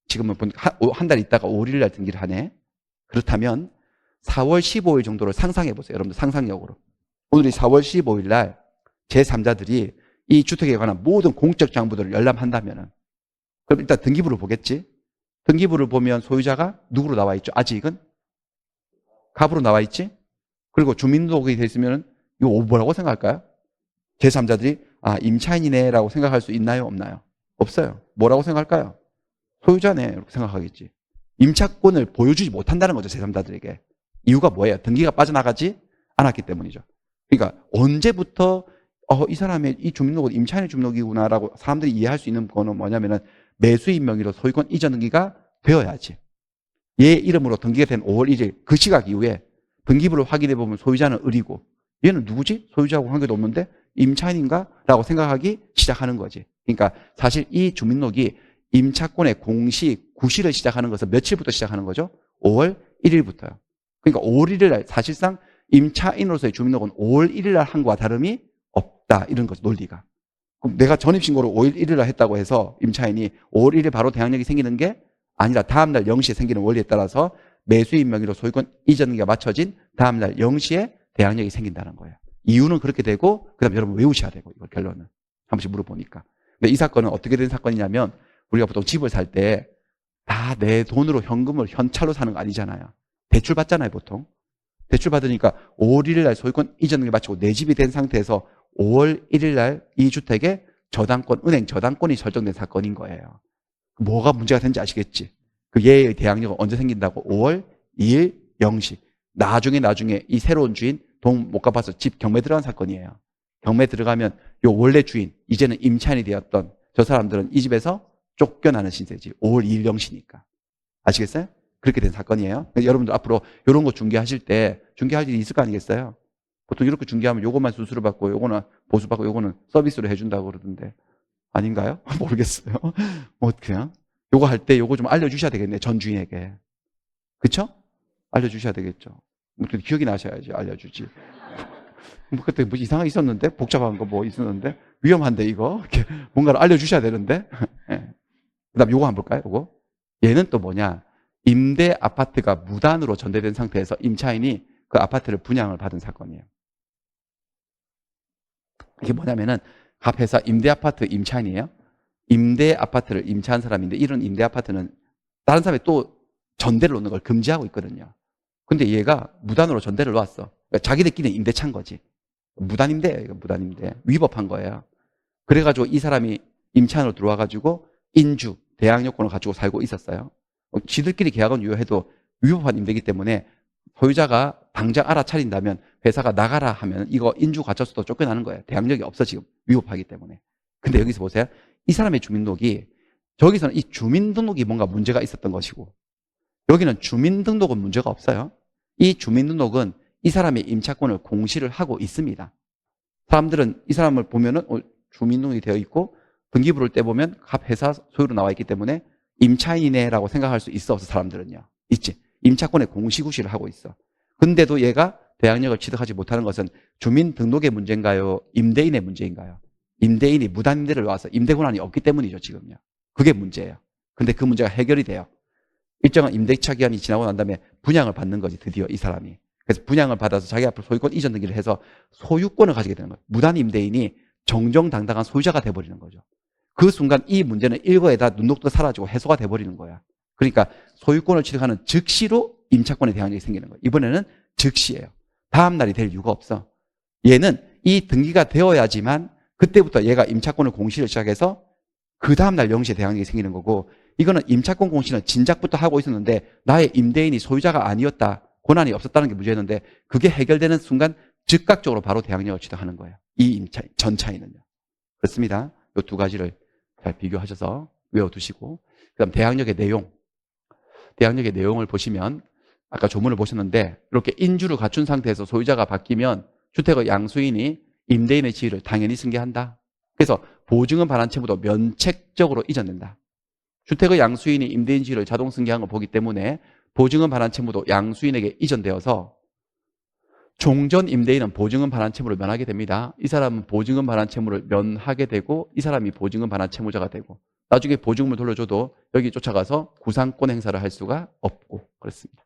지금은 한 달 있다가 5일 날 등기를 하네. 그렇다면 4월 15일 정도를 상상해 보세요. 여러분들 상상력으로. 오늘이 4월 15일 날 제3자들이 이 주택에 관한 모든 공적 정보들을 열람한다면은, 그럼 일단 등기부를 보겠지. 등기부를 보면 소유자가 누구로 나와 있죠? 아직은 갑으로 나와 있지. 그리고 주민등록이 돼 있으면 이거 뭐라고 생각할까요? 제3자들이 임차인이네라고 생각할 수 있나요? 없나요? 없어요. 뭐라고 생각할까요? 소유자네 이렇게 생각하겠지. 임차권을 보여주지 못한다는 거죠. 제3자들에게. 이유가 뭐예요? 등기가 빠져나가지 않았기 때문이죠. 그러니까 언제부터 이 사람의 이 주민등록은 임차인의 주민등록이구나라고 사람들이 이해할 수 있는 거는 뭐냐면은 매수인 명의로 소유권 이전 등기가 되어야지. 얘 이름으로 등기가 된 5월 1일 그 시각 이후에 등기부를 확인해 보면 소유자는 을이고 얘는 누구지? 소유자하고 관계도 없는데 임차인인가? 라고 생각하기 시작하는 거지. 그러니까 사실 이 주민등록이 임차권의 공시, 구시를 시작하는 것은 며칠부터 시작하는 거죠? 5월 1일부터요. 그러니까 5월 1일 날 사실상 임차인으로서의 주민등록은 5월 1일 날 한 거와 다름이 없다. 이런 거죠. 논리가. 그럼 내가 전입신고를 5월 1일 날 했다고 해서 임차인이 5월 1일 바로 대항력이 생기는 게 아니라 다음날 0시에 생기는 원리에 따라서 매수인 명의로 소유권 이전기가 맞춰진 다음날 0시에 대항력이 생긴다는 거예요. 이유는 그렇게 되고 그다음 여러분 외우셔야 되고 이걸 결론은 한 번씩 물어보니까. 근데 이 사건은 어떻게 된 사건이냐면 우리가 보통 집을 살 때 다 내 돈으로 현금을 현찰로 사는 거 아니잖아요. 대출 받잖아요 보통. 대출 받으니까 5월 1일 날 소유권 이전을 마치고 내 집이 된 상태에서 5월 1일 날 이 주택에 저당권, 은행 저당권이 설정된 사건인 거예요. 뭐가 문제가 된지 아시겠지? 그 얘의 대항력은 언제 생긴다고? 5월 2일 0시. 나중에 이 새로운 주인 돈 못 갚아서 집 경매 들어간 사건이에요. 경매 들어가면 요 원래 주인, 이제는 임차인이 되었던 저 사람들은 이 집에서 쫓겨나는 신세지. 5월 2일 0시니까. 아시겠어요? 그렇게 된 사건이에요. 여러분들 앞으로 이런 거 중개하실 때 중개할 일이 있을 거 아니겠어요? 보통 이렇게 중개하면 요것만 수수료 받고 요거는 보수 받고 요거는 서비스로 해준다고 그러던데 아닌가요? 모르겠어요. 어떻게요? 요거 할 때 요거 좀 알려주셔야 되겠네. 전 주인에게. 그쵸? 알려주셔야 되겠죠. 기억이 나셔야지 알려주지. 뭐 그때 뭐 이상한 게 있었는데 복잡한 거 뭐 있었는데 위험한데 이거 이렇게 뭔가를 알려주셔야 되는데. 네. 그다음 요거 한번 볼까요? 요거 얘는 또 뭐냐? 임대 아파트가 무단으로 전대된 상태에서 임차인이 그 아파트를 분양을 받은 사건이에요. 이게 뭐냐면은 갑 회사 임대 아파트 임차인이에요. 임대 아파트를 임차한 사람인데 이런 임대 아파트는 다른 사람이 또 전대를 놓는 걸 금지하고 있거든요. 근데 얘가 무단으로 전대를 놓았어. 그러니까 자기들끼리 임대차인 거지. 무단임대예요. 무단임대. 위법한 거예요. 그래가지고 이 사람이 임차인으로 들어와가지고 인주, 대항력권을 가지고 살고 있었어요. 지들끼리 계약은 유효해도 위법한 임대이기 때문에 소유자가 당장 알아차린다면 회사가 나가라 하면 이거 인주 과철수도 쫓겨나는 거예요. 대항력이 없어 지금 위법하기 때문에. 근데 여기서 보세요. 이 사람의 주민등록이 저기서는 이 주민등록이 뭔가 문제가 있었던 것이고 여기는 주민등록은 문제가 없어요. 이 주민등록은 이 사람의 임차권을 공시를 하고 있습니다. 사람들은 이 사람을 보면은 주민등록이 되어 있고 등기부를 떼보면 갑 회사 소유로 나와 있기 때문에 임차인이네라고 생각할 수 있어. 사람들은요. 있지. 임차권의 공시구시를 하고 있어. 근데도 얘가 대항력을 취득하지 못하는 것은 주민등록의 문제인가요? 임대인의 문제인가요? 임대인이 무단임대를 와서 임대 권한이 없기 때문이죠. 지금요. 그게 문제예요. 근데 그 문제가 해결이 돼요. 일정한 임대차 기간이 지나고 난 다음에 분양을 받는 거지. 드디어 이 사람이. 그래서 분양을 받아서 자기 앞으로 소유권 이전 등기를 해서 소유권을 가지게 되는 거예요. 무단 임대인이 정정당당한 소유자가 돼버리는 거죠. 그 순간 이 문제는 일거에다 눈독도 사라지고 해소가 돼버리는 거야. 그러니까 소유권을 취득하는 즉시로 임차권에 대한 일이 생기는 거예요. 이번에는 즉시예요. 다음 날이 될 이유가 없어. 얘는 이 등기가 되어야지만 그때부터 얘가 임차권을 공시를 시작해서 그 다음 날 0시에 대한 일이 생기는 거고 이거는 임차권 공시는 진작부터 하고 있었는데 나의 임대인이 소유자가 아니었다. 권한이 없었다는 게 문제였는데 그게 해결되는 순간 즉각적으로 바로 대항력을 취득하는 거예요. 이 임차, 전차인은요. 그렇습니다. 이 두 가지를 잘 비교하셔서 외워두시고 그 다음 대항력의 내용. 대항력의 내용을 보시면 아까 조문을 보셨는데 이렇게 인주를 갖춘 상태에서 소유자가 바뀌면 주택의 양수인이 임대인의 지위를 당연히 승계한다. 그래서 보증은 반환 채무도 면책적으로 이전된다. 주택의 양수인이 임대인 지위를 자동 승계한 걸 보기 때문에 보증은 반환 채무도 양수인에게 이전되어서 종전 임대인은 보증은 반환 채무를 면하게 됩니다. 이 사람은 보증은 반환 채무를 면하게 되고 이 사람이 보증은 반환 채무자가 되고 나중에 보증금을 돌려줘도 여기 쫓아가서 구상권 행사를 할 수가 없고 그렇습니다.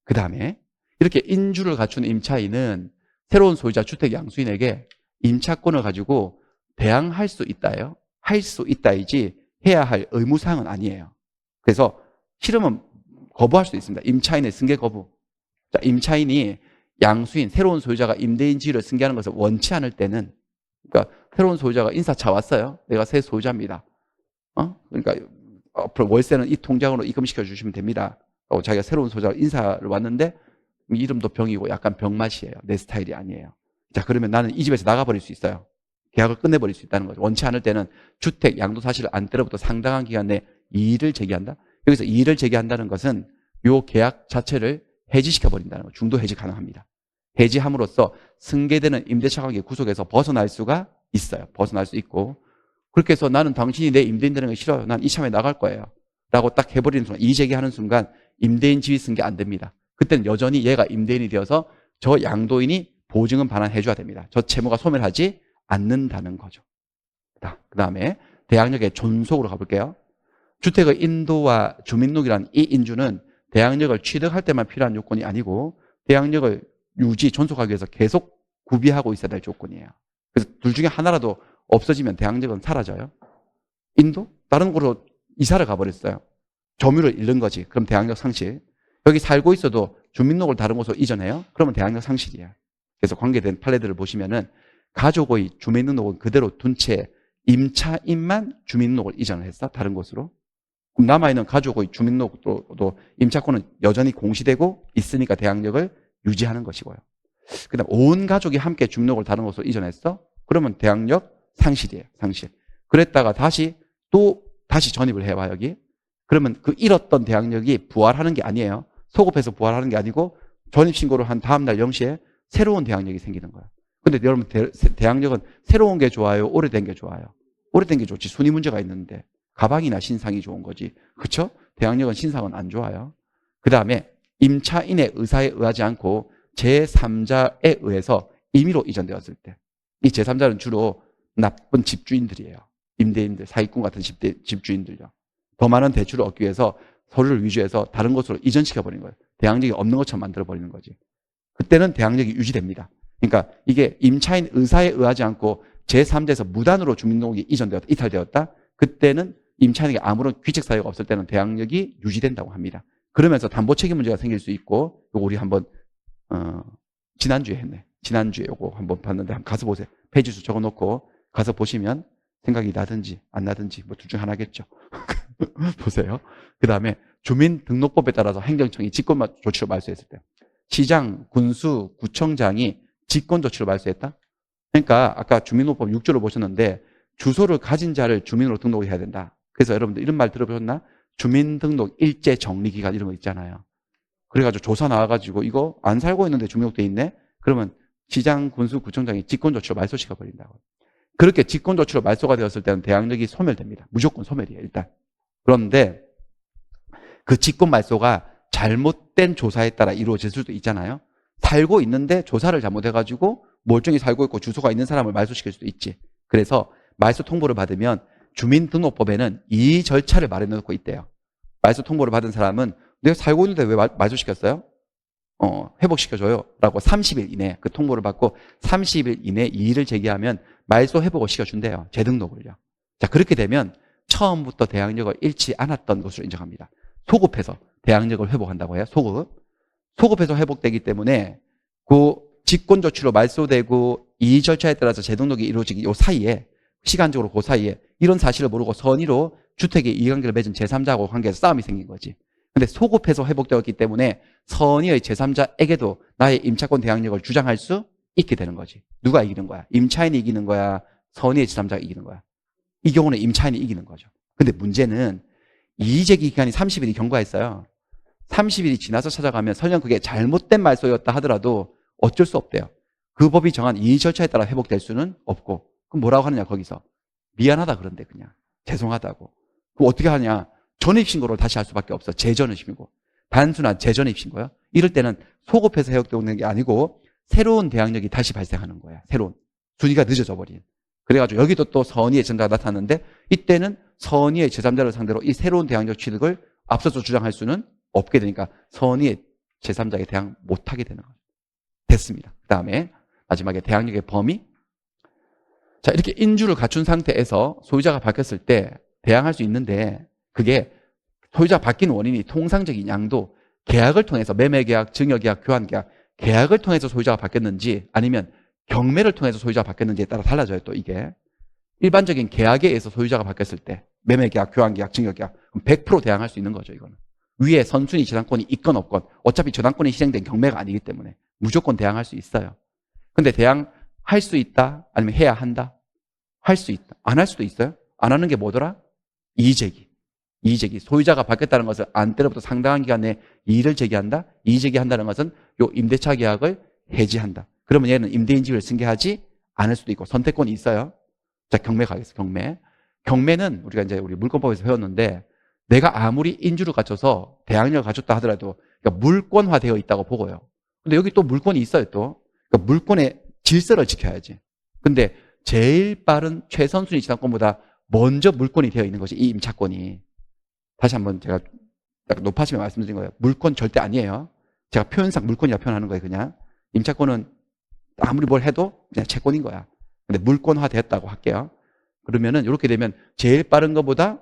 그 다음에 이렇게 인주를 갖춘 임차인은 새로운 소유자 주택 양수인에게 임차권을 가지고 대항할 수 있다예요. 할 수 있다이지 해야 할 의무사항은 아니에요. 그래서 싫으면 거부할 수도 있습니다. 임차인의 승계 거부. 자, 임차인이 양수인, 새로운 소유자가 임대인 지위를 승계하는 것을 원치 않을 때는, 그러니까 새로운 소유자가 인사차 왔어요. 내가 새 소유자입니다. 그러니까 앞으로 월세는 이 통장으로 입금시켜 주시면 됩니다. 자기가 새로운 소유자가 인사를 왔는데 이름도 병이고 약간 병맛이에요. 내 스타일이 아니에요. 자, 그러면 나는 이 집에서 나가버릴 수 있어요. 계약을 끝내버릴 수 있다는 거죠. 원치 않을 때는 주택 양도사실을 안 때로부터 상당한 기간 내에 이의를 제기한다. 여기서 이의를 제기한다는 것은 이 계약 자체를 해지시켜버린다는 거죠. 중도 해지 가능합니다. 해지함으로써 승계되는 임대차 관계 구속에서 벗어날 수가 있어요. 벗어날 수 있고, 그렇게 해서 나는 당신이 내 임대인 되는 거 싫어요. 난 이참에 나갈 거예요. 라고 딱 해버리는 순간, 이의 제기하는 순간 임대인 지위 승계 안 됩니다. 그때는 여전히 얘가 임대인이 되어서 저 양도인이 보증은 반환해줘야 됩니다. 저 채무가 소멸하지 않는다는 거죠. 그 다음에 대항력의 존속으로 가볼게요. 주택의 인도와 주민록이란 이 인주는 대항력을 취득할 때만 필요한 요건이 아니고 대항력을 유지, 존속하기 위해서 계속 구비하고 있어야 될 조건이에요. 그래서 둘 중에 하나라도 없어지면 대항력은 사라져요. 인도? 다른 곳으로 이사를 가버렸어요. 점유를 잃는 거지. 그럼 대항력 상실. 여기 살고 있어도 주민록을 다른 곳으로 이전해요. 그러면 대항력 상실이에요. 그래서 관계된 판례들을 보시면은 가족의 주민등록은 그대로 둔 채 임차인만 주민등록을 이전을 했어. 다른 곳으로. 그럼 남아있는 가족의 주민등록도 임차권은 여전히 공시되고 있으니까 대항력을 유지하는 것이고요. 그 다음 온 가족이 함께 주민등록을 다른 곳으로 이전했어. 그러면 대항력 상실이에요. 상실. 그랬다가 다시 전입을 해와 여기. 그러면 그 잃었던 대항력이 부활하는 게 아니에요. 소급해서 부활하는 게 아니고 전입신고를 한 다음날 0시에 새로운 대항력이 생기는 거예요. 근데 여러분 대항력은 새로운 게 좋아요? 오래된 게 좋아요? 오래된 게 좋지. 순위 문제가 있는데 가방이나 신상이 좋은 거지. 그렇죠? 대항력은 신상은 안 좋아요. 그 다음에 임차인의 의사에 의하지 않고 제3자에 의해서 임의로 이전되었을 때 이 제3자는 주로 나쁜 집주인들이에요. 임대인들, 사기꾼 같은 집주인들요. 더 많은 대출을 얻기 위해서 서류를 위조해서 다른 곳으로 이전시켜버리는 거예요. 대항력이 없는 것처럼 만들어버리는 거지. 그때는 대항력이 유지됩니다. 그러니까 이게 임차인 의사에 의하지 않고 제3자에서 무단으로 주민등록이 이탈되었다. 그때는 임차인에게 아무런 귀책 사유가 없을 때는 대항력이 유지된다고 합니다. 그러면서 담보 책임 문제가 생길 수 있고, 이거 우리 한번 지난주에 했네. 지난주에 이거 한번 봤는데 한번 가서 보세요. 페이지수 적어놓고 가서 보시면 생각이 나든지 안 나든지 뭐 둘 중 하나겠죠. 보세요. 그 다음에 주민등록법에 따라서 행정청이 직권조치로 말소했을 때 시장, 군수, 구청장이 직권조치로 말소했다. 그러니까 아까 주민등록법 6조를 보셨는데 주소를 가진 자를 주민으로 등록을 해야 된다. 그래서 여러분들 이런 말 들어보셨나? 주민등록 일제 정리기간 이런 거 있잖아요. 그래가지고 조사 나와가지고 이거 안 살고 있는데 주민등록돼 있네? 그러면 시장, 군수, 구청장이 직권조치로 말소시켜 버린다고. 그렇게 직권조치로 말소가 되었을 때는 대항력이 소멸됩니다. 무조건 소멸이에요, 일단. 그런데 그 직권 말소가 잘못된 조사에 따라 이루어질 수도 있잖아요. 살고 있는데 조사를 잘못해가지고 멀쩡히 살고 있고 주소가 있는 사람을 말소시킬 수도 있지. 그래서 말소 통보를 받으면 주민등록법에는 이 절차를 마련해 놓고 있대요. 말소 통보를 받은 사람은 내가 살고 있는데 왜 말소시켰어요? 회복시켜줘요. 라고 30일 이내 그 통보를 받고 30일 이내 이의를 제기하면 말소 회복을 시켜준대요. 재등록을요. 자, 그렇게 되면 처음부터 대항력을 잃지 않았던 것으로 인정합니다. 소급해서 대항력을 회복한다고 해요. 소급해서 회복되기 때문에 그 직권조치로 말소되고 이 절차에 따라서 재등록이 이루어지기 요 사이에 시간적으로 그 사이에 이런 사실을 모르고 선의로 주택의 이해관계를 맺은 제3자하고 관계에서 싸움이 생긴 거지. 근데 소급해서 회복되었기 때문에 선의의 제3자에게도 나의 임차권 대항력을 주장할 수 있게 되는 거지. 누가 이기는 거야? 임차인이 이기는 거야? 선의의 제3자가 이기는 거야? 이 경우는 임차인이 이기는 거죠. 근데 문제는 이의제기 기간이 30일이 경과했어요. 30일이 지나서 찾아가면 설령 그게 잘못된 말소였다 하더라도 어쩔 수 없대요. 그 법이 정한 이의 절차에 따라 회복될 수는 없고. 그럼 뭐라고 하느냐 거기서. 미안하다 그런데 그냥. 죄송하다고. 그럼 어떻게 하냐. 전입신고를 다시 할 수밖에 없어. 재전입신고. 단순한 재전입신고요. 이럴 때는 소급해서 회복되는 게 아니고 새로운 대항력이 다시 발생하는 거야. 새로운. 순위가 늦어져 버린. 그래가지고 여기도 또 선의의 제3자가 나타났는데 이때는 선의의 제3자를 상대로 이 새로운 대항력 취득을 앞서서 주장할 수는 없게 되니까 선의의 제3자에게 대항 못하게 되는 거죠. 됐습니다. 그 다음에 마지막에 대항력의 범위. 자, 이렇게 인주를 갖춘 상태에서 소유자가 바뀌었을 때 대항할 수 있는데 그게 소유자가 바뀐 원인이 통상적인 양도 계약을 통해서 매매계약, 증여계약, 교환계약 계약을 통해서 소유자가 바뀌었는지 아니면 경매를 통해서 소유자가 바뀌었는지에 따라 달라져요. 또 이게 일반적인 계약에 의해서 소유자가 바뀌었을 때 매매계약, 교환계약, 증여계약 그럼 100% 대항할 수 있는 거죠. 이거는 위에 선순위 저당권이 있건 없건 어차피 저당권이 실행된 경매가 아니기 때문에 무조건 대항할 수 있어요. 근데 대항할 수 있다? 아니면 해야 한다? 할 수 있다. 안 할 수도 있어요. 안 하는 게 뭐더라? 이의제기. 이의제기. 소유자가 바뀌었다는 것을 안 때로부터 상당한 기간 내에 이의를 제기한다. 이의제기한다는 것은 요 임대차 계약을 해지한다. 그러면 얘는 임대인지위를 승계하지 않을 수도 있고 선택권이 있어요. 자, 경매 가겠습니다. 경매. 경매는 우리가 이제 우리 물권법에서 배웠는데 내가 아무리 인주를 갖춰서 대항력을 갖췄다 하더라도 그러니까 물권화되어 있다고 보고요. 근데 여기 또 물권이 있어요. 또 그러니까 물권의 질서를 지켜야지. 근데 제일 빠른 최선순위 지상권보다 먼저 물권이 되어 있는 것이 이 임차권이. 다시 한번 제가 높아지면 말씀드린 거예요. 물권 절대 아니에요. 제가 표현상 물권이라 표현하는 거예요. 그냥 임차권은 아무리 뭘 해도 그냥 채권인 거야. 근데 물권화 됐다고 할게요. 그러면은 이렇게 되면 제일 빠른 것보다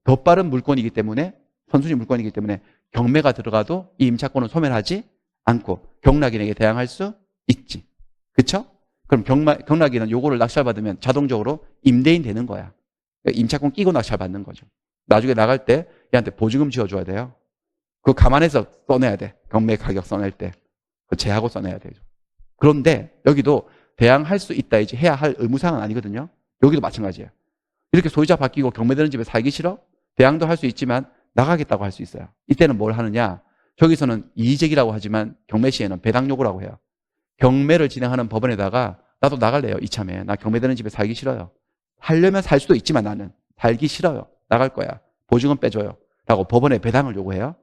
더 빠른 물권이기 때문에 선순위 물권이기 때문에 경매가 들어가도 이 임차권은 소멸하지 않고 경락인에게 대항할 수 있지. 그렇죠? 그럼 경락인은 요거를 낙찰받으면 자동적으로 임대인 되는 거야. 그러니까 임차권 끼고 낙찰받는 거죠. 나중에 나갈 때 얘한테 보증금 지어줘야 돼요. 그거 감안해서 써내야 돼. 경매 가격 써낼 때. 그거 제하고 써내야 되죠. 그런데 여기도 대항할 수 있다 이제 해야 할 의무사항은 아니거든요. 여기도 마찬가지예요. 이렇게 소유자 바뀌고 경매되는 집에 살기 싫어? 대항도 할 수 있지만 나가겠다고 할 수 있어요. 이때는 뭘 하느냐? 저기서는 이의제기라고 하지만 경매 시에는 배당 요구라고 해요. 경매를 진행하는 법원에다가 나도 나갈래요. 이참에. 나 경매되는 집에 살기 싫어요. 하려면 살 수도 있지만 나는 살기 싫어요. 나갈 거야. 보증금 빼줘요. 라고 법원에 배당을 요구해요.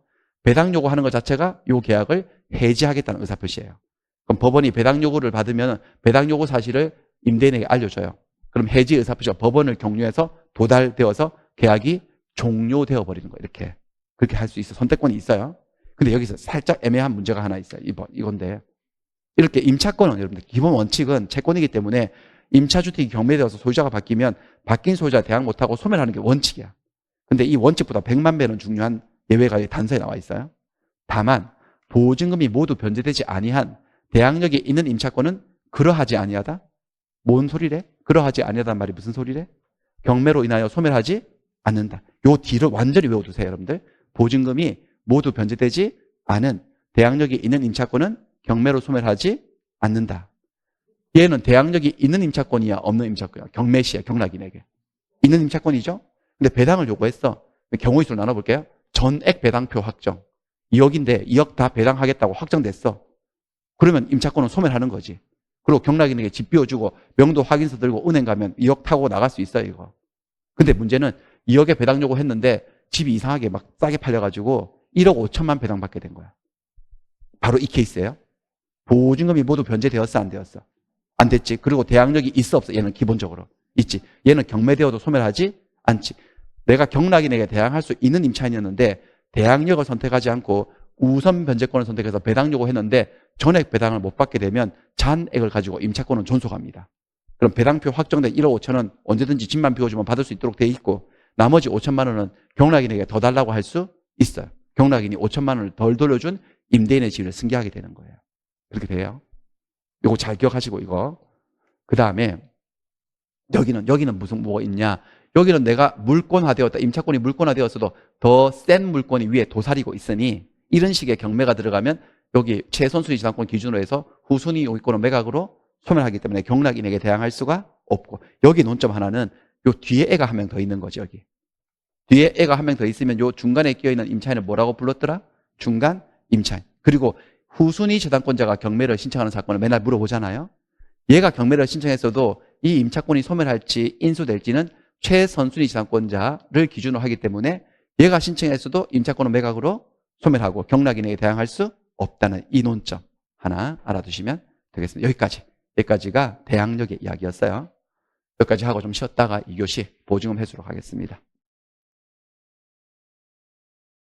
배당 요구하는 것 자체가 이 계약을 해지하겠다는 의사표시예요. 그럼 법원이 배당 요구를 받으면 배당 요구 사실을 임대인에게 알려줘요. 그럼 해지 의사표시가 법원을 경유해서 도달되어서 계약이 종료되어 버리는 거예요. 이렇게. 그렇게 할 수 있어. 선택권이 있어요. 근데 여기서 살짝 애매한 문제가 하나 있어요. 이건데. 이렇게 임차권은 여러분들 기본 원칙은 채권이기 때문에 임차주택이 경매되어서 소유자가 바뀌면 바뀐 소유자가 대항 못하고 소멸하는 게 원칙이야. 근데 이 원칙보다 100만 배는 중요한 예외가 단서에 나와 있어요. 다만 보증금이 모두 변제되지 아니한 대항력이 있는 임차권은 그러하지 아니하다? 뭔 소리래? 그러하지 아니하다는 말이 무슨 소리래? 경매로 인하여 소멸하지 않는다. 요 뒤를 완전히 외워두세요, 여러분들. 보증금이 모두 변제되지 않은 대항력이 있는 임차권은 경매로 소멸하지 않는다. 얘는 대항력이 있는 임차권이야, 없는 임차권이야? 경매시야, 경락인에게. 있는 임차권이죠? 근데 배당을 요구했어. 경우의 수를 나눠볼게요. 전액 배당표 확정. 2억인데 2억 다 배당하겠다고 확정됐어. 그러면 임차권은 소멸하는 거지. 그리고 경락인에게 집 비워주고 명도 확인서 들고 은행 가면 2억 타고 나갈 수 있어요, 이거. 근데 문제는 2억에 배당 요구했는데 집이 이상하게 막 싸게 팔려가지고 1억 5천만 배당 받게 된 거야. 바로 이 케이스예요. 보증금이 모두 변제되었어, 안 되었어? 안 됐지. 그리고 대항력이 있어, 없어? 얘는 기본적으로 있지. 얘는 경매되어도 소멸하지 않지. 내가 경락인에게 대항할 수 있는 임차인이었는데 대항력을 선택하지 않고 우선 변제권을 선택해서 배당 요구했는데 전액 배당을 못 받게 되면 잔액을 가지고 임차권은 존속합니다. 그럼 배당표 확정된 1억 5천은 언제든지 집만 비워주면 받을 수 있도록 돼 있고 나머지 5천만 원은 경락인에게 더 달라고 할 수 있어요. 경락인이 5천만 원을 덜 돌려준 임대인의 지위를 승계하게 되는 거예요. 그렇게 돼요. 이거 잘 기억하시고 이거. 그 다음에 여기는 무슨 뭐가 있냐. 여기는 내가 물권화되었다. 임차권이 물권화되었어도 더 센 물권이 위에 도사리고 있으니 이런 식의 경매가 들어가면 여기 최선순위 지상권 기준으로 해서 후순위 요기권은 매각으로 소멸하기 때문에 경락인에게 대항할 수가 없고 여기 논점 하나는 요 뒤에 애가 한 명 더 있는 거죠. 여기. 뒤에 애가 한 명 더 있으면 요 중간에 끼어있는 임차인을 뭐라고 불렀더라? 중간 임차인. 그리고 후순위 저당권자가 경매를 신청하는 사건을 맨날 물어보잖아요. 얘가 경매를 신청했어도 이 임차권이 소멸할지 인수될지는 최선순위 지상권자를 기준으로 하기 때문에 얘가 신청했어도 임차권은 매각으로 소멸하고 경락인에게 대항할 수 없다는 이 논점 하나 알아두시면 되겠습니다. 여기까지가 대항력의 이야기였어요. 여기까지 하고 좀 쉬었다가 2교시 보증금 회수로 가겠습니다.